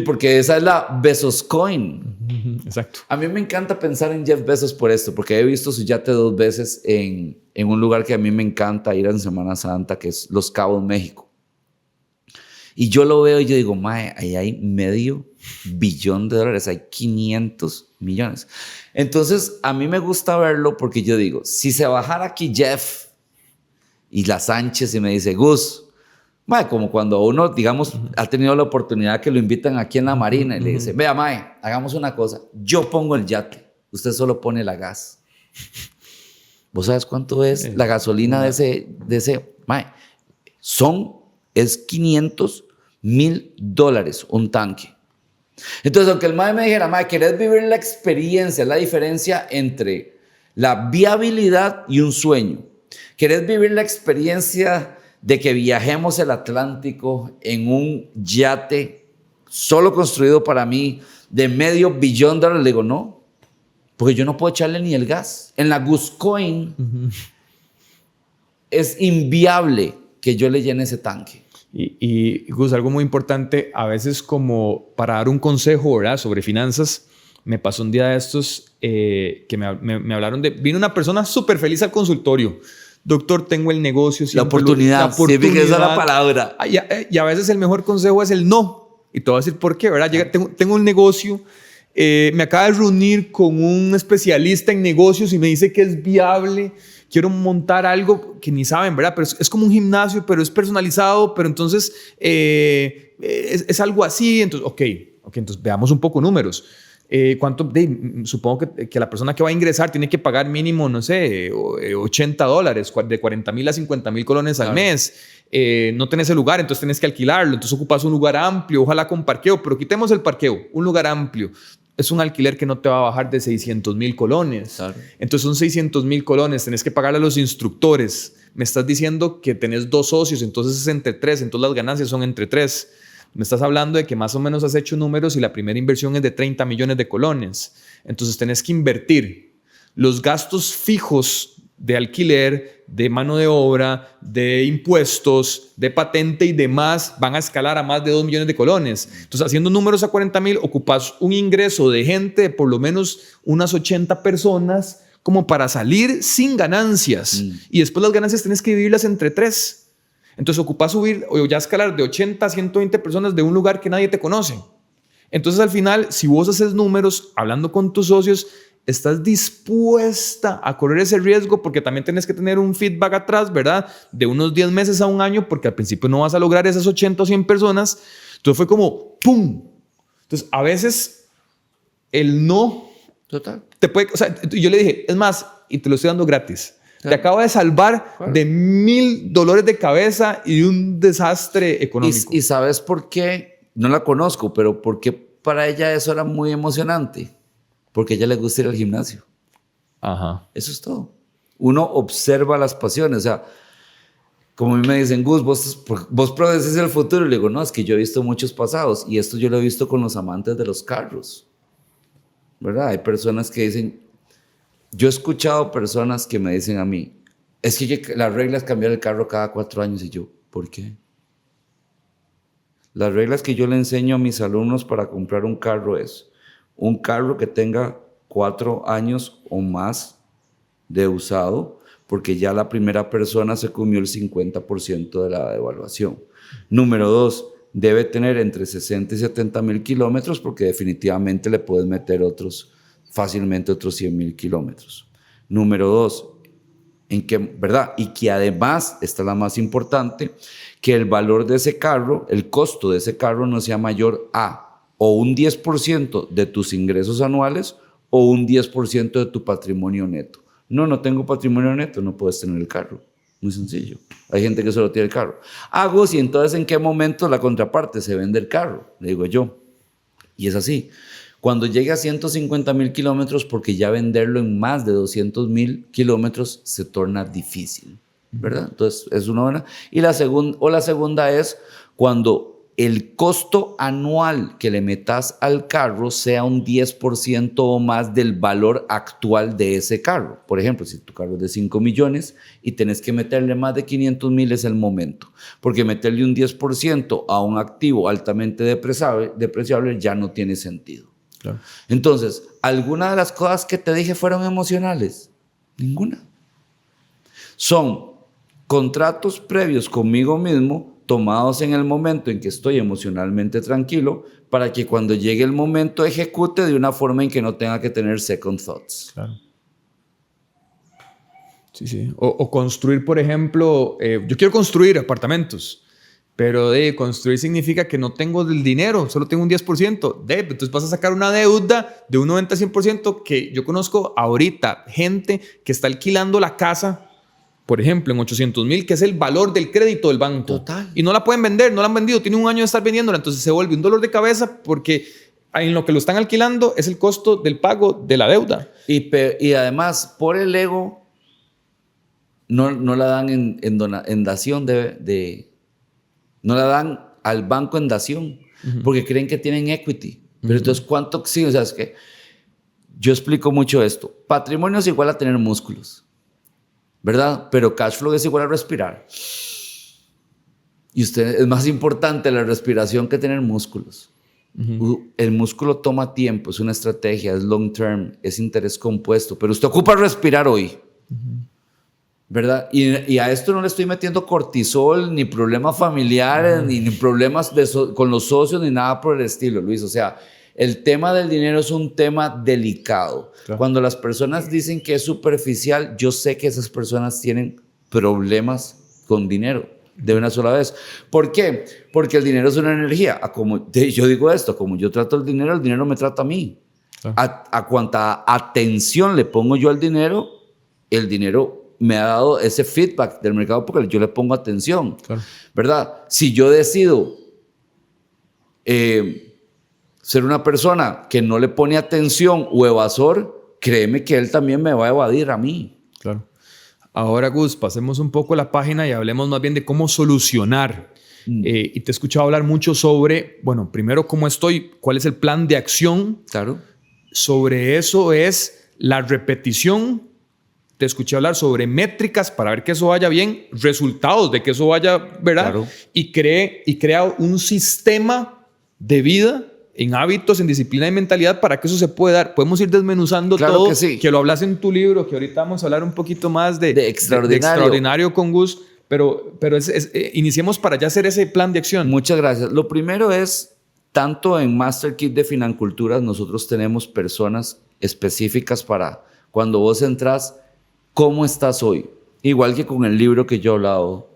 Porque esa es la Bezos Coin. Exacto. A mí me encanta pensar en Jeff Bezos por esto, porque he visto su yate 2 veces en un lugar que a mí me encanta ir en Semana Santa, que es Los Cabos, México. Y yo lo veo y yo digo, mae, ahí hay $500 millones, hay 500 millones. Entonces, a mí me gusta verlo porque yo digo, si se bajara aquí Jeff y la Sánchez y me dice, Gus, mae, como cuando uno, digamos, ha tenido la oportunidad que lo invitan aquí en la Marina y le dice, vea, mae, hagamos una cosa, yo pongo el yate, usted solo pone la gas. ¿Vos sabes cuánto es la gasolina de ese? Mae, es $500,000 un tanque. Entonces, aunque el mae me dijera, mae, ¿querés vivir la experiencia? La diferencia entre la viabilidad y un sueño. ¿Querés vivir la experiencia de que viajemos el Atlántico en un yate solo construido para mí de $500 millones? Le digo, no, porque yo no puedo echarle ni el gas. En la Goose Coin es inviable que yo le llene ese tanque. Y Gus, algo muy importante, a veces como para dar un consejo, ¿verdad?, sobre finanzas, me pasó un día de estos que me hablaron vino una persona súper feliz al consultorio. Doctor, tengo el negocio. La oportunidad. Sí, esa es la palabra. Y a veces el mejor consejo es el no. Y te voy a decir por qué, ¿verdad? Tengo un negocio, me acaba de reunir con un especialista en negocios y me dice que es viable. Quiero montar algo que ni saben, ¿verdad? Pero es como un gimnasio, pero es personalizado, pero entonces es algo así. Entonces, ok, entonces veamos un poco números. Supongo que la persona que va a ingresar tiene que pagar mínimo, no sé, $80, de 40,000 a 50,000 colones al mes. No tenés el lugar, entonces tenés que alquilarlo. Entonces ocupas un lugar amplio, ojalá con parqueo, pero quitemos el parqueo, un lugar amplio. Es un alquiler que no te va a bajar de 600,000 colones. Claro. Entonces son 600,000 colones, tenés que pagarle a los instructores. Me estás diciendo que tenés 2 socios, entonces es entre 3, entonces las ganancias son entre 3. Me estás hablando de que más o menos has hecho números y la primera inversión es de 30 millones de colones. Entonces tenés que invertir. Los gastos fijos de alquiler, de mano de obra, de impuestos, de patente y demás van a escalar a más de 2 millones de colones. Entonces, haciendo números a 40,000, ocupas un ingreso de gente de por lo menos unas 80 personas como para salir sin ganancias. Y después las ganancias tenés que dividirlas entre 3. Entonces, ocupas subir o ya escalar de 80 a 120 personas de un lugar que nadie te conoce. Entonces, al final, si vos haces números hablando con tus socios, estás dispuesta a correr ese riesgo, porque también tienes que tener un feedback atrás, ¿verdad? De unos 10 meses a un año, porque al principio no vas a lograr esas 80 o 100 personas. Entonces fue como ¡pum! Entonces a veces el no Total. te puede, o sea, yo le dije, es más, y te lo estoy dando gratis. Claro. Te acabo de salvar Claro. de 1000 dolores de cabeza y de un desastre económico. ¿Y sabes por qué? No la conozco, pero ¿por qué para ella eso era muy emocionante? Porque a ella le gusta ir al gimnasio. Ajá. Eso es todo. Uno observa las pasiones. O sea, como a mí me dicen, Gus, vos predecís el futuro. Y le digo, no, es que yo he visto muchos pasados. Y esto yo lo he visto con los amantes de los carros. ¿Verdad? Hay personas que dicen... Yo he escuchado personas que me dicen a mí, es que la regla es cambiar el carro cada 4 años. Y yo, ¿por qué? Las reglas que yo le enseño a mis alumnos para comprar un carro es un carro que tenga 4 años o más de usado, porque ya la primera persona se comió el 50% de la devaluación. Número 2, debe tener entre 60 y 70 mil kilómetros, porque definitivamente le puedes meter fácilmente otros 100 mil kilómetros. Número 2, ¿verdad? Y que además, esta es la más importante, que el valor de ese carro, el costo de ese carro no sea mayor a o un 10% de tus ingresos anuales o un 10% de tu patrimonio neto. No tengo patrimonio neto, no puedes tener el carro. Muy sencillo. Hay gente que solo tiene el carro. Gus, y entonces ¿en qué momento la contraparte se vende el carro? Le digo yo. Y es así. Cuando llegue a 150 mil kilómetros, porque ya venderlo en más de 200 mil kilómetros se torna difícil, ¿verdad? Entonces es una buena. Y la segunda es cuando el costo anual que le metas al carro sea un 10% o más del valor actual de ese carro. Por ejemplo, si tu carro es de 5 millones y tenés que meterle más de 500 mil, es el momento. Porque meterle un 10% a un activo altamente depreciable ya no tiene sentido. Claro. Entonces, ¿alguna de las cosas que te dije fueron emocionales? Ninguna. Son contratos previos conmigo mismo, tomados en el momento en que estoy emocionalmente tranquilo, para que cuando llegue el momento ejecute de una forma en que no tenga que tener second thoughts. Claro. Sí. O construir, por ejemplo, yo quiero construir apartamentos, pero de construir significa que no tengo el dinero, solo tengo un 10%. Entonces vas a sacar una deuda de un 90-100%, que yo conozco ahorita gente que está alquilando la casa, por ejemplo, en 800 mil, que es el valor del crédito del banco. Total. Y no la pueden vender, no la han vendido, tiene un año de estar vendiéndola, entonces se vuelve un dolor de cabeza porque en lo que lo están alquilando es el costo del pago de la deuda. Y además, por el ego, no la dan en dación no la dan al banco en dación, porque creen que tienen equity. Pero entonces, ¿cuánto? Sí, o sea, es que yo explico mucho esto. Patrimonio es igual a tener músculos, ¿verdad? Pero cash flow es igual a respirar. Y es más importante la respiración que tener músculos. El músculo toma tiempo, es una estrategia, es long term, es interés compuesto, pero usted ocupa respirar hoy. ¿Verdad? Y a esto no le estoy metiendo cortisol, ni problemas familiares, ni problemas con los socios, ni nada por el estilo, Luis. O sea, el tema del dinero es un tema delicado. Claro. Cuando las personas dicen que es superficial, yo sé que esas personas tienen problemas con dinero de una sola vez. ¿Por qué? Porque el dinero es una energía. Yo digo esto, como yo trato el dinero me trata a mí. Claro. A cuanta atención le pongo yo al dinero, el dinero me ha dado ese feedback del mercado porque yo le pongo atención, claro. ¿Verdad? Si yo decido ser una persona que no le pone atención o evasor, créeme que él también me va a evadir a mí. Claro. Ahora, Gus, pasemos un poco la página y hablemos más bien de cómo solucionar. Y te he escuchado hablar mucho sobre, bueno, primero cómo estoy, cuál es el plan de acción. Claro. Sobre eso es la repetición. Te escuché hablar sobre métricas para ver que eso vaya bien, resultados de que eso vaya, ¿verdad? Claro. Y crea un sistema de vida en hábitos, en disciplina y mentalidad para que eso se pueda dar. Podemos ir desmenuzando claro todo, que, sí. Que lo hablas en tu libro, que ahorita vamos a hablar un poquito más de extraordinario con Gus, pero iniciemos para ya hacer ese plan de acción. Muchas gracias. Lo primero es, tanto en Master Kit de Financulturas, nosotros tenemos personas específicas para cuando vos entras, ¿cómo estás hoy? Igual que con el libro que yo he hablado,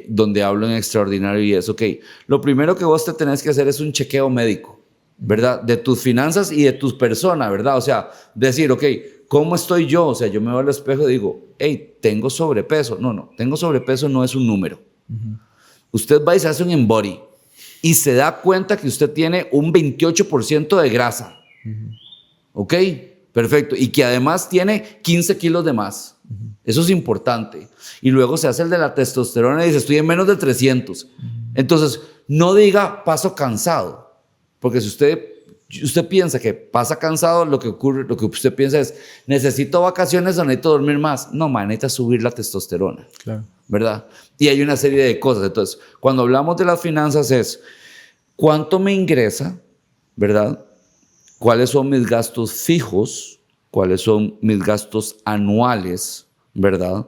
donde hablo en extraordinario y es, ok, lo primero que vos te tenés que hacer es un chequeo médico, ¿verdad? De tus finanzas y de tu persona, ¿verdad? O sea, decir, ok, ¿cómo estoy yo? O sea, yo me veo al espejo y digo, hey, tengo sobrepeso. No, tengo sobrepeso no es un número. Usted va y se hace un embody y se da cuenta que usted tiene un 28% de grasa. ¿Ok? Perfecto. Y que además tiene 15 kilos de más. Eso es importante. Y luego se hace el de la testosterona y dice, estoy en menos de 300. Entonces, no diga paso cansado. Porque si usted piensa que pasa cansado, lo que usted piensa es, necesito vacaciones o necesito dormir más. No, necesita subir la testosterona. Claro. ¿Verdad? Y hay una serie de cosas. Entonces, cuando hablamos de las finanzas es, ¿cuánto me ingresa? ¿Verdad? ¿Cuáles son mis gastos fijos? ¿Cuáles son mis gastos anuales? ¿Verdad?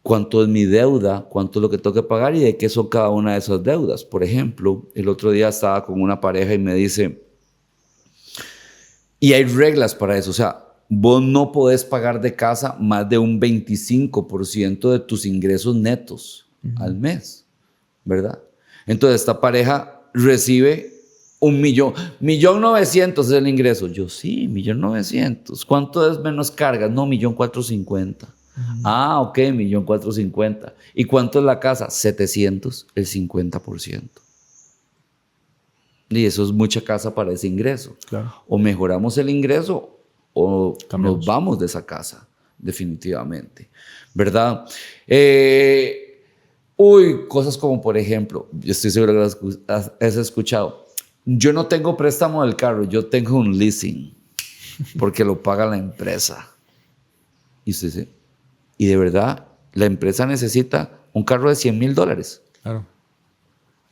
¿Cuánto es mi deuda? ¿Cuánto es lo que tengo que pagar? ¿Y de qué son cada una de esas deudas? Por ejemplo, el otro día estaba con una pareja y me dice, y hay reglas para eso, o sea, vos no podés pagar de casa más de un 25% de tus ingresos netos al mes, ¿verdad? Entonces, esta pareja recibe 1.900.000 es el ingreso. Yo, sí, 1.900.000. ¿Cuánto es menos cargas? No, 1.450.000. Ah, ok, 1.450.000. ¿Y cuánto es la casa? 700, el 50%. Y eso es mucha casa para ese ingreso. Claro. O mejoramos el ingreso o nos vamos de esa casa, definitivamente. ¿Verdad? Cosas como, por ejemplo, yo estoy seguro que has escuchado. Yo no tengo préstamo del carro, yo tengo un leasing, porque lo paga la empresa. Y usted dice, y de verdad, la empresa necesita un carro de $100,000. Claro.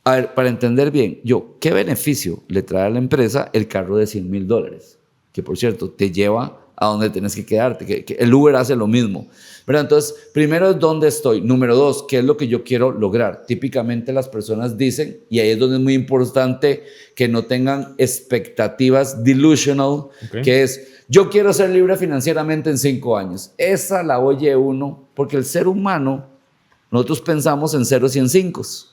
A ver, para entender bien, ¿qué beneficio le trae a la empresa el carro de $100,000? Que, por cierto, te lleva a donde tienes que quedarte, que el Uber hace lo mismo. ¿Verdad? Entonces, primero es dónde estoy. Número dos, ¿qué es lo que yo quiero lograr? Típicamente las personas dicen, y ahí es donde es muy importante que no tengan expectativas delusional, que es, yo quiero ser libre financieramente en 5 años. Esa la oye uno, porque el ser humano, nosotros pensamos en ceros y en cincos.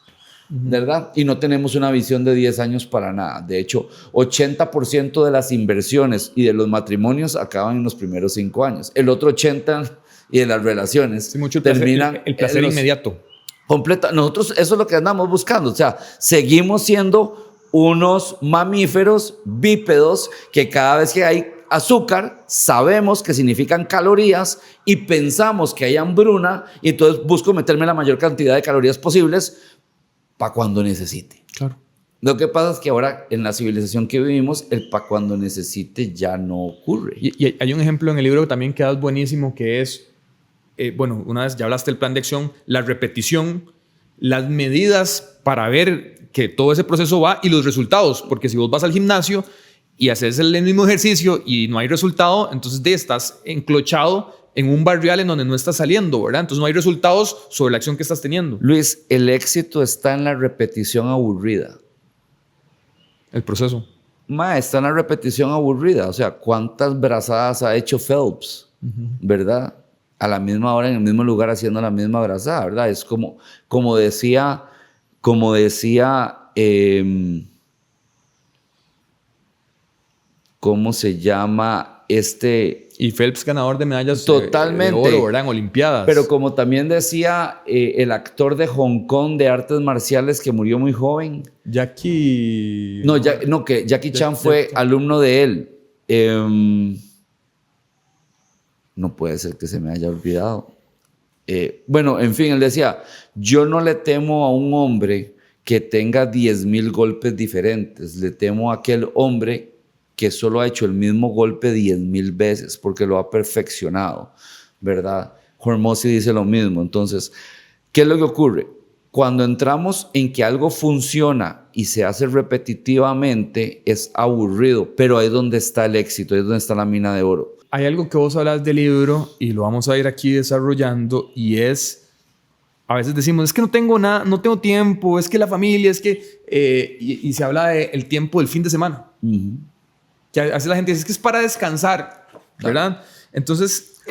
¿Verdad? Y no tenemos una visión de 10 años para nada. De hecho, 80% de las inversiones y de los matrimonios acaban en los primeros 5 años. El otro 80% y de las relaciones sí, mucho terminan... El placer inmediato. Nosotros eso es lo que andamos buscando. O sea, seguimos siendo unos mamíferos bípedos que cada vez que hay azúcar, sabemos que significan calorías y pensamos que hay hambruna y entonces busco meterme la mayor cantidad de calorías posibles para cuando necesite. Claro. Lo que pasa es que ahora en la civilización que vivimos, el para cuando necesite ya no ocurre. Y hay un ejemplo en el libro también que das buenísimo, que es, una vez ya hablaste del plan de acción, la repetición, las medidas para ver que todo ese proceso va y los resultados, porque si vos vas al gimnasio y haces el mismo ejercicio y no hay resultado, entonces estás enclochado en un barrial en donde no estás saliendo, ¿verdad? Entonces no hay resultados sobre la acción que estás teniendo. Luis, el éxito está en la repetición aburrida. El proceso. Está en la repetición aburrida. O sea, ¿cuántas brazadas ha hecho Phelps? ¿Verdad? A la misma hora, en el mismo lugar, haciendo la misma brazada, ¿verdad? Es como decía, ¿cómo se llama Y Phelps ganador de medallas totalmente de oro, ¿verdad? En Olimpiadas. Pero como también decía el actor de Hong Kong de artes marciales que murió muy joven. Jackie Chan fue alumno de él. No puede ser que se me haya olvidado. En fin, él decía, yo no le temo a un hombre que tenga 10,000 golpes diferentes. Le temo a aquel hombre que solo ha hecho el mismo golpe 10,000 veces porque lo ha perfeccionado, ¿verdad? Hormozi dice lo mismo. Entonces, ¿qué es lo que ocurre? Cuando entramos en que algo funciona y se hace repetitivamente, es aburrido, pero ahí es donde está el éxito, ahí es donde está la mina de oro. Hay algo que vos hablas del libro y lo vamos a ir aquí desarrollando y es, a veces decimos, es que no tengo nada, no tengo tiempo, es que la familia, es que, y se habla del tiempo del fin de semana. que a veces la gente dice, es que es para descansar, ¿verdad? Entonces,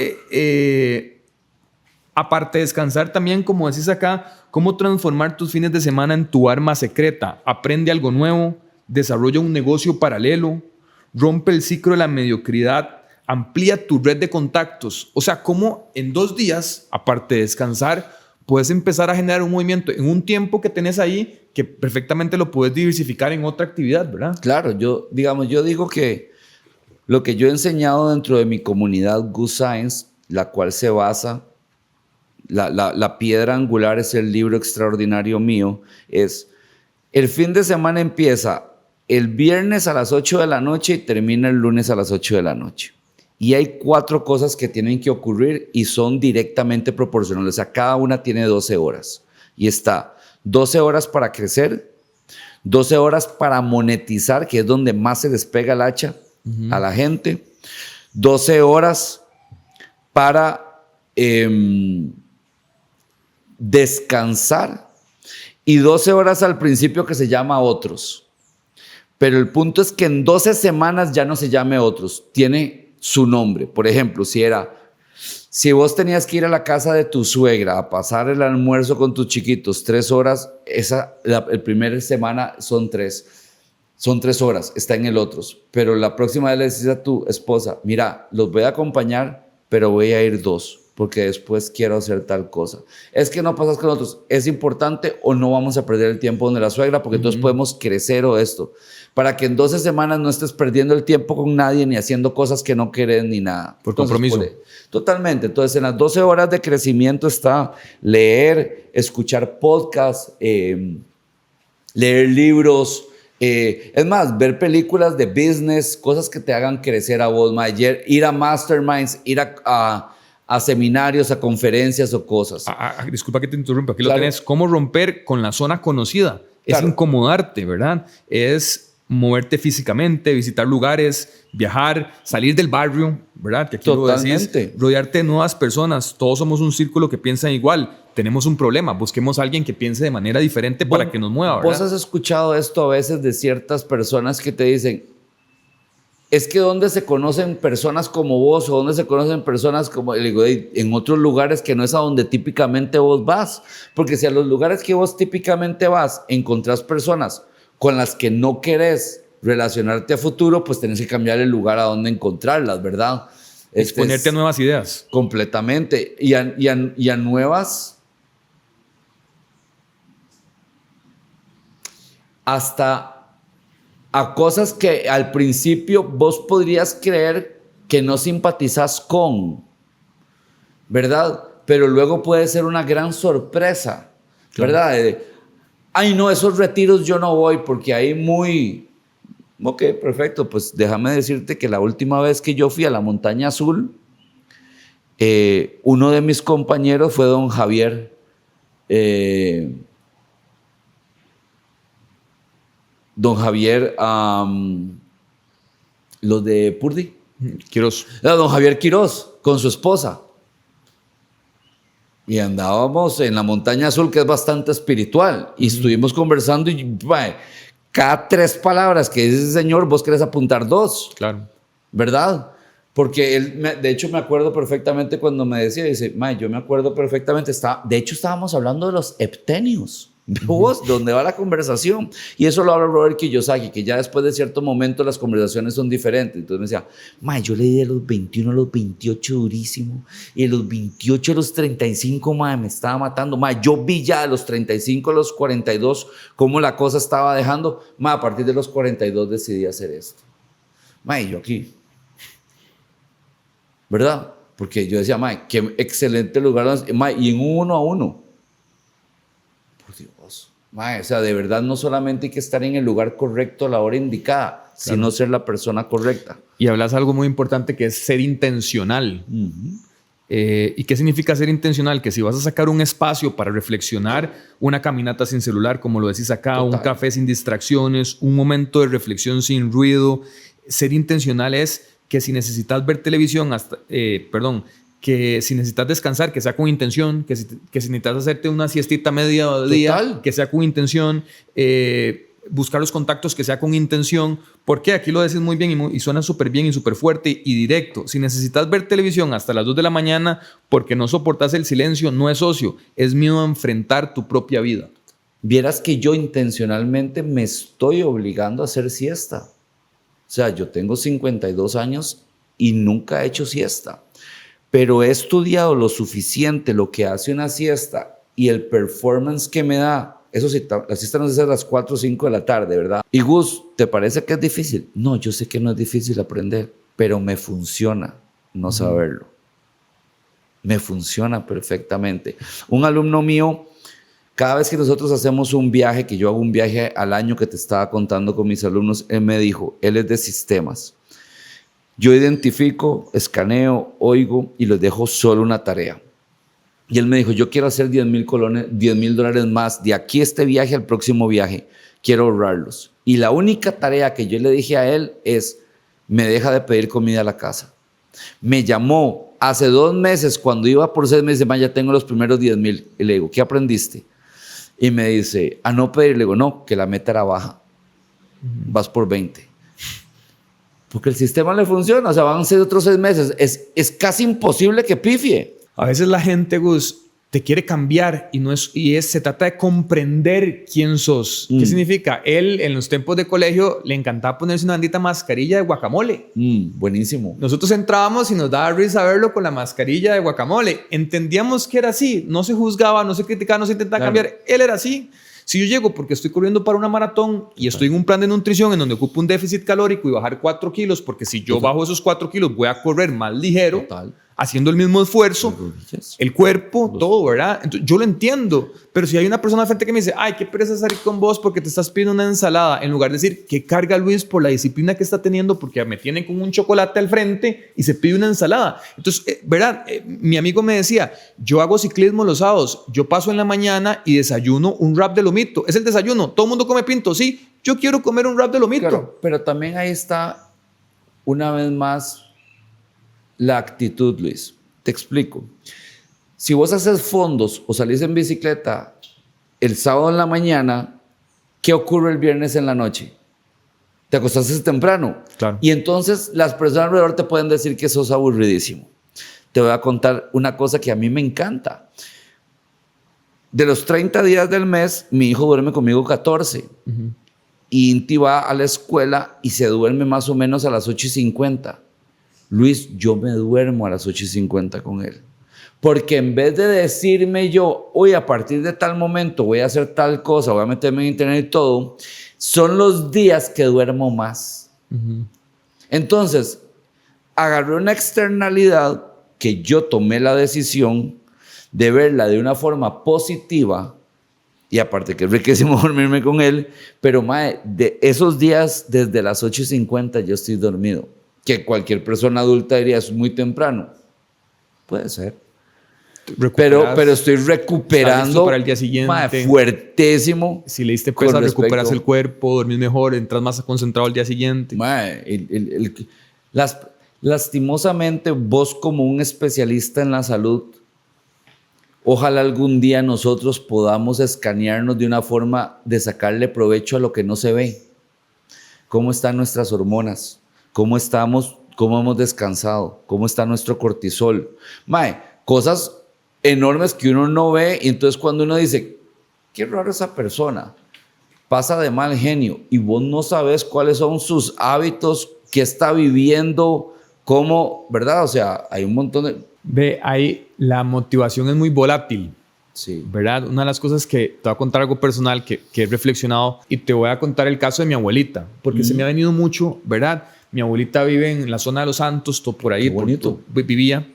aparte de descansar también, como decís acá, cómo transformar tus fines de semana en tu arma secreta. Aprende algo nuevo, desarrolla un negocio paralelo, rompe el ciclo de la mediocridad, amplía tu red de contactos. O sea, cómo en 2 días, aparte de descansar, puedes empezar a generar un movimiento en un tiempo que tenés ahí que perfectamente lo puedes diversificar en otra actividad, ¿verdad? Claro, yo digo que lo que yo he enseñado dentro de mi comunidad Good Science, la cual se basa, la piedra angular es el libro extraordinario mío, es el fin de semana empieza el viernes a las 8 de la noche y termina el lunes a las 8 de la noche. Y hay 4 cosas que tienen que ocurrir y son directamente proporcionales. O sea, cada una tiene 12 horas. Y está 12 horas para crecer, 12 horas para monetizar, que es donde más se despega el hacha a la gente, 12 horas para descansar y 12 horas al principio que se llama otros. Pero el punto es que en 12 semanas ya no se llame otros, tiene su nombre. Por ejemplo, si vos tenías que ir a la casa de tu suegra a pasar el almuerzo con tus chiquitos 3 horas, el primer semana son 3. Son 3 horas, está en el otros. Pero la próxima vez le dices a tu esposa, mira, los voy a acompañar, pero voy a ir 2, porque después quiero hacer tal cosa. Es que no pasas con otros. ¿Es importante o no vamos a perder el tiempo donde la suegra? Porque entonces podemos crecer o esto. Para que en 12 semanas no estés perdiendo el tiempo con nadie ni haciendo cosas que no querés ni nada. Por compromiso. Totalmente. Entonces, en las 12 horas de crecimiento está leer, escuchar podcasts, leer libros. Es más, ver películas de business, cosas que te hagan crecer a vos, ir a masterminds, ir a seminarios, a conferencias o cosas. Disculpa que te interrumpa, aquí Claro. lo tenés. ¿Cómo romper con la zona conocida? Es Claro. incomodarte, ¿verdad? Es moverte físicamente, visitar lugares, viajar, salir del barrio, ¿verdad? Que aquí Totalmente. lo decís, rodearte de nuevas personas. Todos somos un círculo que piensa igual. Tenemos un problema, busquemos a alguien que piense de manera diferente para que nos mueva, ¿verdad? Vos has escuchado esto a veces de ciertas personas que te dicen, es que ¿dónde se conocen personas como vos o dónde se conocen personas como, le digo, en otros lugares que no es a donde típicamente vos vas? Porque si a los lugares que vos típicamente vas encontrás personas con las que no querés relacionarte a futuro, pues tenés que cambiar el lugar a donde encontrarlas, ¿verdad? Exponerte a nuevas ideas. Completamente. Y a nuevas, hasta a cosas que al principio vos podrías creer que no simpatizás con, ¿verdad? Pero luego puede ser una gran sorpresa, ¿verdad? Ay, no, esos retiros yo no voy porque ahí muy... Ok, perfecto, pues déjame decirte que la última vez que yo fui a la Montaña Azul, uno de mis compañeros fue don Javier, los de Purdi. Quiroz. Don Javier Quiroz, con su esposa. Y andábamos en la Montaña Azul, que es bastante espiritual. Y estuvimos conversando y cada 3 palabras que dice ese señor, vos querés apuntar 2. Claro. ¿Verdad? Porque de hecho me acuerdo perfectamente cuando me decía, dice, yo me acuerdo perfectamente, de hecho estábamos hablando de los heptenios. ¿Vos? ¿Dónde va la conversación? Y eso lo habla Robert Kiyosaki, que ya después de cierto momento las conversaciones son diferentes. Entonces me decía, yo leí de los 21 a los 28 durísimo, y de los 28 a los 35, me estaba matando. Yo vi ya de los 35 a los 42 cómo la cosa estaba dejando. A partir de los 42 decidí hacer esto. Y yo aquí, ¿verdad? Porque yo decía, qué excelente lugar, y en un 1 a 1. Por Dios. O sea, de verdad no solamente hay que estar en el lugar correcto a la hora indicada, sino ser la persona correcta. Y hablas algo muy importante que es ser intencional. ¿Y qué significa ser intencional? Que si vas a sacar un espacio para reflexionar, una caminata sin celular, como lo decís acá, un café sin distracciones, un momento de reflexión sin ruido, ser intencional es que si necesitas ver televisión, que si necesitas descansar, que sea con intención, que si necesitas hacerte una siestita media día, que sea con intención. buscar los contactos que sea con intención. Porque aquí lo decís muy bien y suena súper bien y súper fuerte y directo. Si necesitas ver televisión hasta las 2 de la mañana porque no soportas el silencio, no es ocio, es miedo a enfrentar tu propia vida. Vieras que yo intencionalmente me estoy obligando a hacer siesta. O sea, yo tengo 52 años y nunca he hecho siesta. Pero he estudiado lo suficiente lo que hace una siesta y el performance que me da. Eso sí, la siesta no se hace a las 4 o 5 de la tarde, ¿verdad? Y Gus, ¿te parece que es difícil? No, yo sé que no es difícil aprender, pero me funciona no saberlo. Me funciona perfectamente. Un alumno mío, cada vez que nosotros hacemos un viaje, que yo hago un viaje al año que te estaba contando con mis alumnos, él me dijo, él es de sistemas. Yo identifico, escaneo, oigo y les dejo solo una tarea. Y él me dijo, yo quiero hacer $10,000 más de aquí a este viaje al próximo viaje. Quiero ahorrarlos. Y la única tarea que yo le dije a él es, me deja de pedir comida a la casa. Me llamó hace 2 meses, cuando iba por 6 meses, ya tengo los primeros 10,000. Y le digo, ¿qué aprendiste? Y me dice, a no pedir. Le digo, no, que la meta era baja. Vas por 20. Porque el sistema le funciona. O sea, van a ser otros 6 meses. Es casi imposible que pifie. A veces la gente, Gus, te quiere cambiar se trata de comprender quién sos. ¿Qué significa? Él, en los tiempos de colegio, le encantaba ponerse una bendita mascarilla de guacamole. Buenísimo. Nosotros entrábamos y nos daba risa verlo con la mascarilla de guacamole. Entendíamos que era así. No se juzgaba, no se criticaba, no se intentaba cambiar. Él era así. Si yo llego porque estoy corriendo para una maratón y estoy en un plan de nutrición en donde ocupo un déficit calórico y bajar 4 kilos, porque si yo bajo esos 4 kilos voy a correr más ligero. Total. Haciendo el mismo esfuerzo, el cuerpo, todo, ¿verdad? Entonces, yo lo entiendo, pero si hay una persona al frente que me dice, ay, qué pereza salir con vos porque te estás pidiendo una ensalada, en lugar de decir, qué carga Luis por la disciplina que está teniendo porque me tiene con un chocolate al frente y se pide una ensalada. Entonces, ¿verdad? Mi amigo me decía, yo hago ciclismo los sábados, yo paso en la mañana y desayuno un wrap de lomito. Es el desayuno, todo el mundo come pinto, sí, yo quiero comer un wrap de lomito. Claro, pero también ahí está, una vez más, la actitud, Luis. Te explico. Si vos haces fondos o salís en bicicleta el sábado en la mañana, ¿qué ocurre el viernes en la noche? Te acostaste temprano. Claro. Y entonces las personas alrededor te pueden decir que sos aburridísimo. Te voy a contar una cosa que a mí me encanta. De los 30 días del mes, mi hijo duerme conmigo 14. Y Inti va a la escuela y se duerme más o menos a las 8:50. Luis, yo me duermo a las 8:50 con él. Porque en vez de decirme yo, hoy a partir de tal momento voy a hacer tal cosa, voy a meterme en internet y todo, son los días que duermo más. Entonces, agarré una externalidad que yo tomé la decisión de verla de una forma positiva, y aparte que es riquísimo dormirme con él, pero mae, de esos días desde las 8:50 yo estoy dormido. Que cualquier persona adulta diría es muy temprano. Puede ser. Pero estoy recuperando para el día siguiente. Fuertísimo. Si le diste pesas, recuperas el cuerpo, dormís mejor, entras más concentrado al día siguiente. Lastimosamente, vos como un especialista en la salud, ojalá algún día nosotros podamos escanearnos de una forma de sacarle provecho a lo que no se ve. ¿Cómo están nuestras hormonas? ¿Cómo estamos? ¿Cómo hemos descansado? ¿Cómo está nuestro cortisol? Cosas enormes que uno no ve, y entonces cuando uno dice, qué raro esa persona, pasa de mal genio, y vos no sabes cuáles son sus hábitos, qué está viviendo, cómo, ¿verdad? O sea, hay un montón de... La motivación es muy volátil. Sí. ¿Verdad? Una de las cosas que te voy a contar algo personal que he reflexionado, y te voy a contar el caso de mi abuelita, porque se me ha venido mucho, ¿verdad? Mi abuelita vive en la zona de Los Santos, todo por ahí. Qué bonito. Vivía.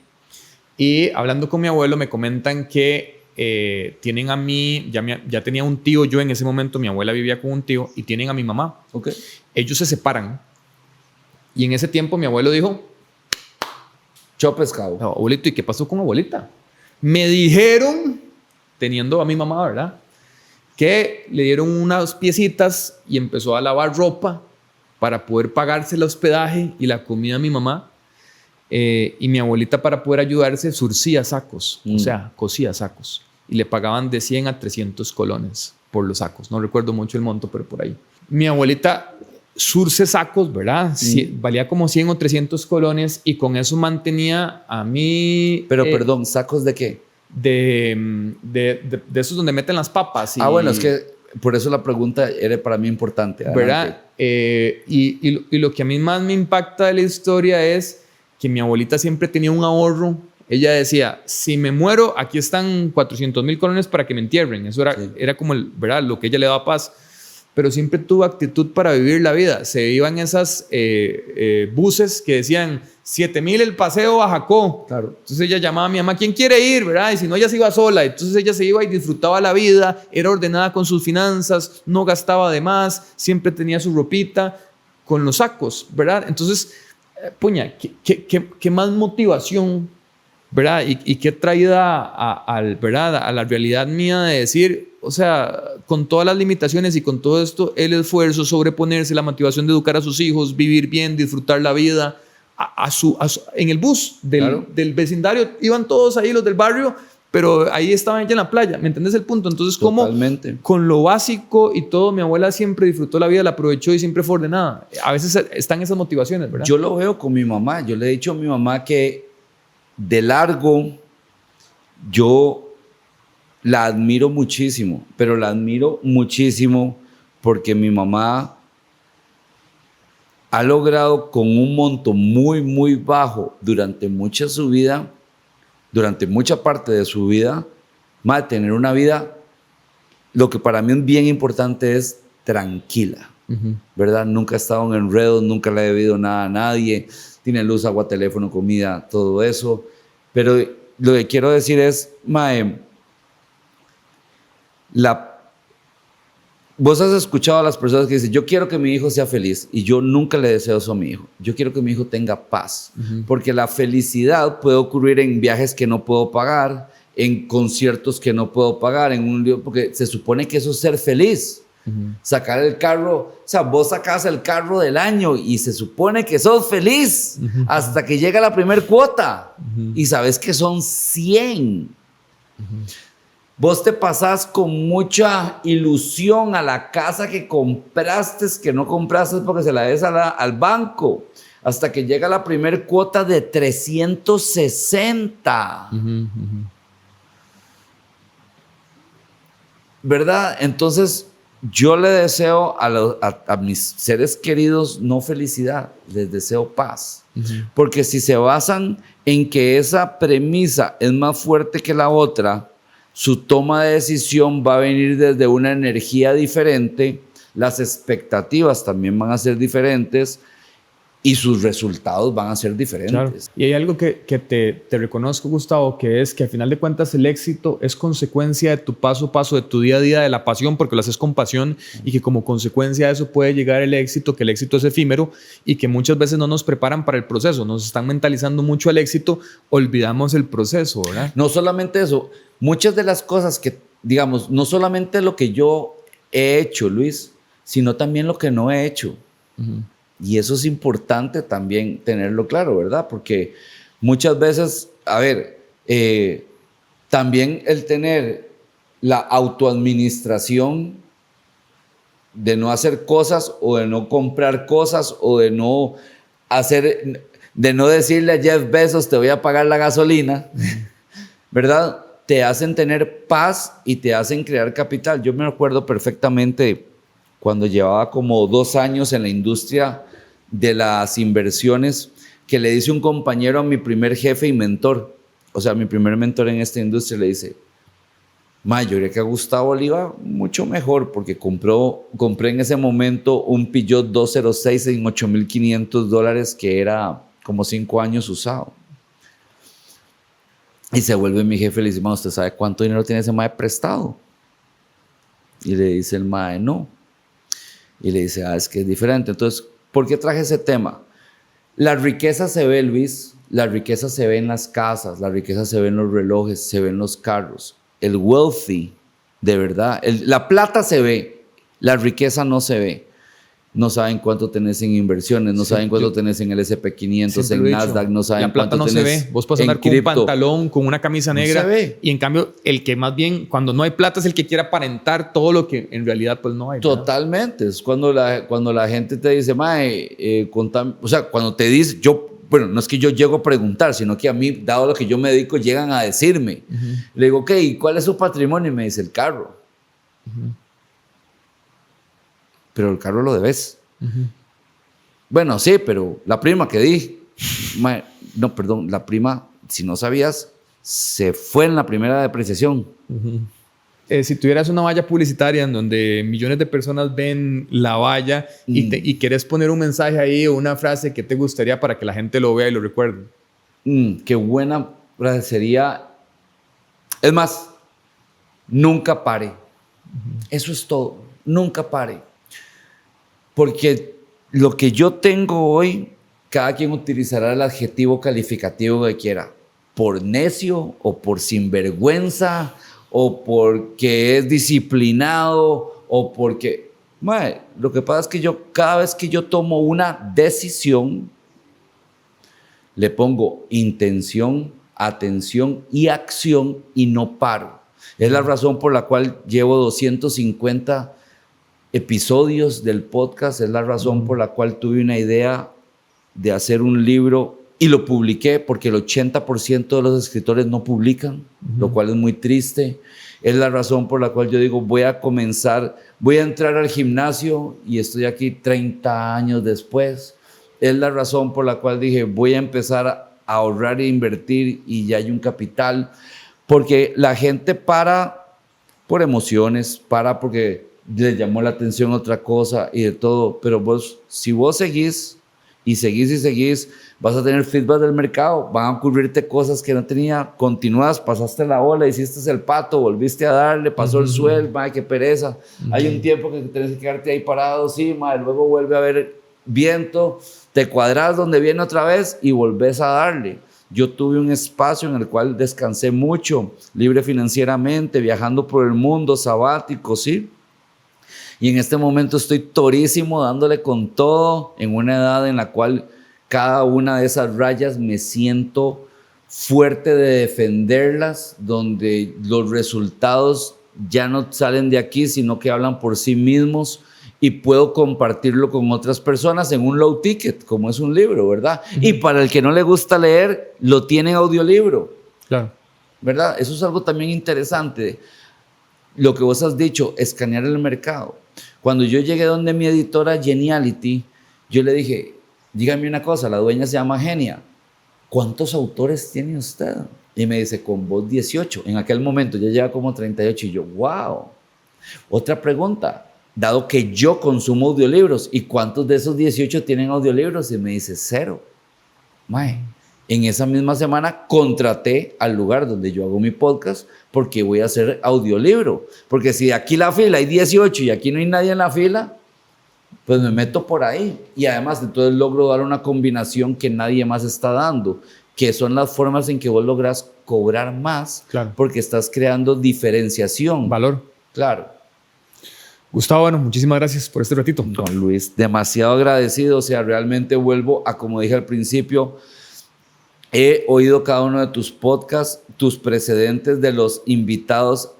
Y hablando con mi abuelo me comentan que tienen a mí, ya tenía un tío yo en ese momento, mi abuela vivía con un tío, y tienen a mi mamá. Okay. Ellos se separan. Y en ese tiempo mi abuelo dijo, chao pescado. No, abuelito, ¿y qué pasó con abuelita? Me dijeron, teniendo a mi mamá, ¿verdad?, que le dieron unas piecitas y empezó a lavar ropa para poder pagarse el hospedaje y la comida a mi mamá. Y mi abuelita, para poder ayudarse, surcía sacos, o sea, cosía sacos. Y le pagaban de 100 a 300 colones por los sacos. No recuerdo mucho el monto, pero por ahí. mi abuelita surce sacos, ¿verdad? Sí, valía como 100 o 300 colones y con eso mantenía a mí... Pero perdón, ¿sacos de qué? De esos donde meten las papas. Bueno, es que por eso la pregunta era para mí importante. ¿Verdad? Y lo que a mí más me impacta de la historia es que mi abuelita siempre tenía un ahorro. Ella decía, si me muero, aquí están 400,000 colones para que me entierren. Eso era como ¿verdad? Lo que ella le daba paz. Pero siempre tuvo actitud para vivir la vida. Se iban esas buses que decían 7,000 el paseo a Jacó. Claro. Entonces ella llamaba a mi mamá, ¿quién quiere ir? ¿Verdad? Y si no, ella se iba sola. Entonces ella se iba y disfrutaba la vida, era ordenada con sus finanzas, no gastaba de más, siempre tenía su ropita con los sacos, ¿verdad? Entonces, puña, ¿qué más motivación, ¿verdad? Y qué traída ¿verdad? A la realidad mía de decir, o sea, con todas las limitaciones y con todo esto, el esfuerzo, sobreponerse, la motivación de educar a sus hijos, vivir bien, disfrutar la vida, en el bus del vecindario, iban todos ahí los del barrio, pero ahí estaban ella en la playa, ¿me entiendes el punto? Entonces, como con lo básico y todo, mi abuela siempre disfrutó la vida, la aprovechó y siempre fue ordenada. A veces están esas motivaciones, ¿verdad? Yo lo veo con mi mamá, yo le he dicho a mi mamá que de largo yo la admiro muchísimo, pero la admiro muchísimo porque mi mamá ha logrado con un monto muy, muy bajo durante mucha parte de su vida, tener una vida, lo que para mí es bien importante es tranquila, ¿verdad? Nunca ha estado en enredos, nunca le ha debido nada a nadie, tiene luz, agua, teléfono, comida, todo eso. Pero lo que quiero decir es, vos has escuchado a las personas que dicen, yo quiero que mi hijo sea feliz, y yo nunca le deseo eso a mi hijo. Yo quiero que mi hijo tenga paz, porque la felicidad puede ocurrir en viajes que no puedo pagar, en conciertos que no puedo pagar, en un lío, porque se supone que eso es ser feliz. Sacar el carro, o sea, vos sacás el carro del año y se supone que sos feliz hasta que llega la primer cuota y sabes que son 100. Vos te pasás con mucha ilusión a la casa que compraste, que no compraste porque se la des al banco, hasta que llega la primer cuota de 360. ¿Verdad? Entonces, yo le deseo a mis seres queridos no felicidad, les deseo paz. Porque si se basan en que esa premisa es más fuerte que la otra, su toma de decisión va a venir desde una energía diferente, las expectativas también van a ser diferentes y sus resultados van a ser diferentes. Claro. Y hay algo que te reconozco, Gustavo, que es que al final de cuentas el éxito es consecuencia de tu paso a paso, de tu día a día, de la pasión, porque lo haces con pasión y que como consecuencia de eso puede llegar el éxito, que el éxito es efímero y que muchas veces no nos preparan para el proceso, nos están mentalizando mucho al éxito, olvidamos el proceso, ¿verdad? No solamente eso, muchas de las cosas que, digamos, no solamente lo que yo he hecho, Luis, sino también lo que no he hecho. Y eso es importante también tenerlo claro, ¿verdad? Porque muchas veces, también el tener la autoadministración de no hacer cosas o de no comprar cosas o de no decirle a Jeff Bezos te voy a pagar la gasolina, ¿verdad? Te hacen tener paz y te hacen crear capital. Yo me acuerdo perfectamente cuando llevaba como 2 años en la industria de las inversiones, que le dice un compañero a mi primer jefe y mentor, o sea, mi primer mentor en esta industria, le dice, yo diría que a Gustavo Oliva mucho mejor, porque compré en ese momento un Peugeot 206 en $8,500, que era como 5 años usado. Y se vuelve mi jefe y le dice, ¿usted sabe cuánto dinero tiene ese mae prestado? Y le dice el mae, no. Y le dice, es que es diferente. Entonces, ¿por qué traje ese tema? La riqueza se ve, Luis, la riqueza se ve en las casas, la riqueza se ve en los relojes, se ve en los carros. El wealthy, de verdad, la plata se ve, la riqueza no se ve. no saben cuánto tenés en inversiones, no saben cuánto tenés en el S&P 500, en Nasdaq, no saben cuánto tenés. La plata no se ve. Vos puedes andar con un pantalón, con una camisa negra. No se ve. Y en cambio, el que más bien, cuando no hay plata, es el que quiere aparentar todo lo que en realidad pues no hay. ¿verdad? Totalmente. Es cuando la gente te dice, mae, o sea, cuando te dice, bueno, no es que yo llego a preguntar, sino que a mí, dado lo que yo me dedico, llegan a decirme. Le digo, ok, ¿cuál es su patrimonio? Y me dice, el carro. Pero el carro lo debes. Bueno, sí, pero la prima que di, no, perdón, la prima, si no sabías, se fue en la primera depreciación. Si tuvieras una valla publicitaria en donde millones de personas ven la valla y querés poner un mensaje ahí o una frase que te gustaría para que la gente lo vea y lo recuerde. Qué buena frase sería. Es más, nunca pare. Eso es todo. Nunca pare. Porque lo que yo tengo hoy, cada quien utilizará el adjetivo calificativo que quiera. Por necio o por sinvergüenza o porque es disciplinado o porque... lo que pasa es que cada vez que yo tomo una decisión, le pongo intención, atención y acción y no paro. Es la razón por la cual llevo 250 episodios del podcast, es la razón por la cual tuve una idea de hacer un libro y lo publiqué, porque el 80% de los escritores no publican, lo cual es muy triste. Es la razón por la cual yo digo, voy a entrar al gimnasio y estoy aquí 30 años después. Es la razón por la cual dije, voy a empezar a ahorrar e invertir y ya hay un capital, porque la gente para por emociones, para porque les llamó la atención otra cosa y de todo, pero si vos seguís y seguís, vas a tener feedback del mercado, van a ocurrirte cosas que no tenía, continúas, pasaste la ola, hiciste el pato, volviste a darle, pasó el suelo, qué pereza, hay un tiempo que tenés que quedarte ahí parado, sí, luego vuelve a haber viento, te cuadras donde viene otra vez y volvés a darle. Yo tuve un espacio en el cual descansé mucho, libre financieramente, viajando por el mundo, sabático, ¿sí? Y en este momento estoy torísimo, dándole con todo, en una edad en la cual cada una de esas rayas me siento fuerte de defenderlas, donde los resultados ya no salen de aquí, sino que hablan por sí mismos y puedo compartirlo con otras personas en un low ticket, como es un libro, ¿verdad? Y para el que no le gusta leer, lo tiene en audiolibro. Claro. ¿Verdad? Eso es algo también interesante. Lo que vos has dicho, escanear el mercado. Cuando yo llegué donde mi editora Geniality, yo le dije, dígame una cosa, la dueña se llama Genia. ¿Cuántos autores tiene usted? Y me dice, con vos 18. En aquel momento ya lleva como 38 y yo, wow. Otra pregunta, dado que yo consumo audiolibros, ¿y cuántos de esos 18 tienen audiolibros? Y me dice, 0. En esa misma semana contraté al lugar donde yo hago mi podcast porque voy a hacer audiolibro. Porque si aquí la fila hay 18 y aquí no hay nadie en la fila, pues me meto por ahí. Y además entonces logro dar una combinación que nadie más está dando, que son las formas en que vos lográs cobrar más, claro, porque estás creando diferenciación. Valor. Claro. Gustavo, bueno, muchísimas gracias por este ratito. Don Luis, demasiado agradecido. O sea, realmente vuelvo a, como dije al principio, he oído cada uno de tus podcasts, tus precedentes de los invitados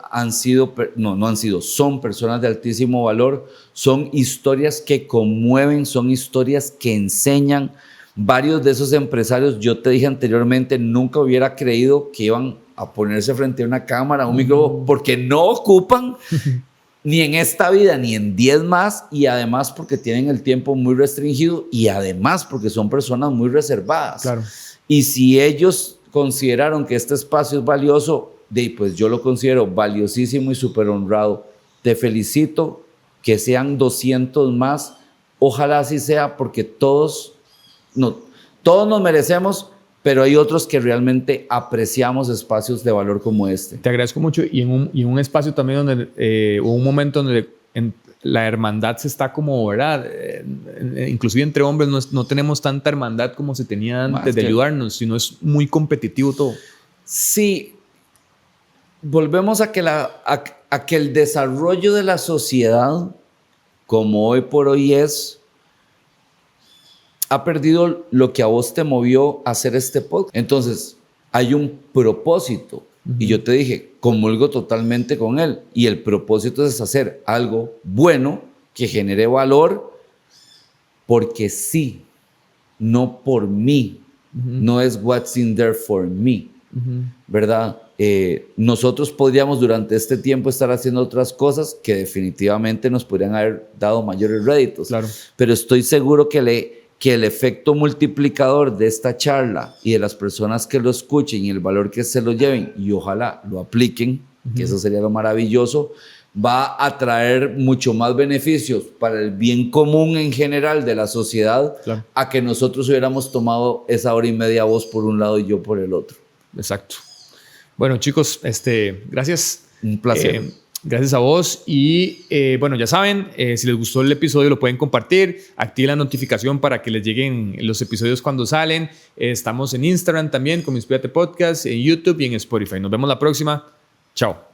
son personas de altísimo valor, son historias que conmueven, son historias que enseñan. Varios de esos empresarios, yo te dije anteriormente, nunca hubiera creído que iban a ponerse frente a una cámara, a un micrófono, porque no ocupan ni en esta vida, ni en 10 más, y además porque tienen el tiempo muy restringido y además porque son personas muy reservadas. Claro. Y si ellos consideraron que este espacio es valioso, pues yo lo considero valiosísimo y súper honrado. Te felicito, que sean 200 más. Ojalá así sea, porque todos nos merecemos, pero hay otros que realmente apreciamos espacios de valor como este. Te agradezco mucho. Y en un espacio también donde hubo un momento donde la hermandad se está como, ¿verdad? Inclusive entre hombres no tenemos tanta hermandad como se tenía antes de ayudarnos, sino es muy competitivo todo. Sí, volvemos a que el desarrollo de la sociedad, como hoy por hoy es, ha perdido lo que a vos te movió a hacer este podcast. Entonces, hay un propósito. Y yo te dije, comulgo totalmente con él. Y el propósito es hacer algo bueno que genere valor porque sí, no por mí. No es what's in there for me, ¿verdad? Nosotros podríamos durante este tiempo estar haciendo otras cosas que definitivamente nos podrían haber dado mayores réditos. Claro. Pero estoy seguro que el efecto multiplicador de esta charla y de las personas que lo escuchen y el valor que se lo lleven y ojalá lo apliquen, que eso sería lo maravilloso, va a traer mucho más beneficios para el bien común en general de la sociedad, claro, a que nosotros hubiéramos tomado esa hora y media vos por un lado y yo por el otro. Exacto. Bueno, chicos, gracias. Un placer. Gracias a vos y bueno, ya saben, si les gustó el episodio lo pueden compartir, activen la notificación para que les lleguen los episodios cuando salen. Estamos en Instagram también como Inspírate Podcast, en YouTube y en Spotify. Nos vemos la próxima. Chao.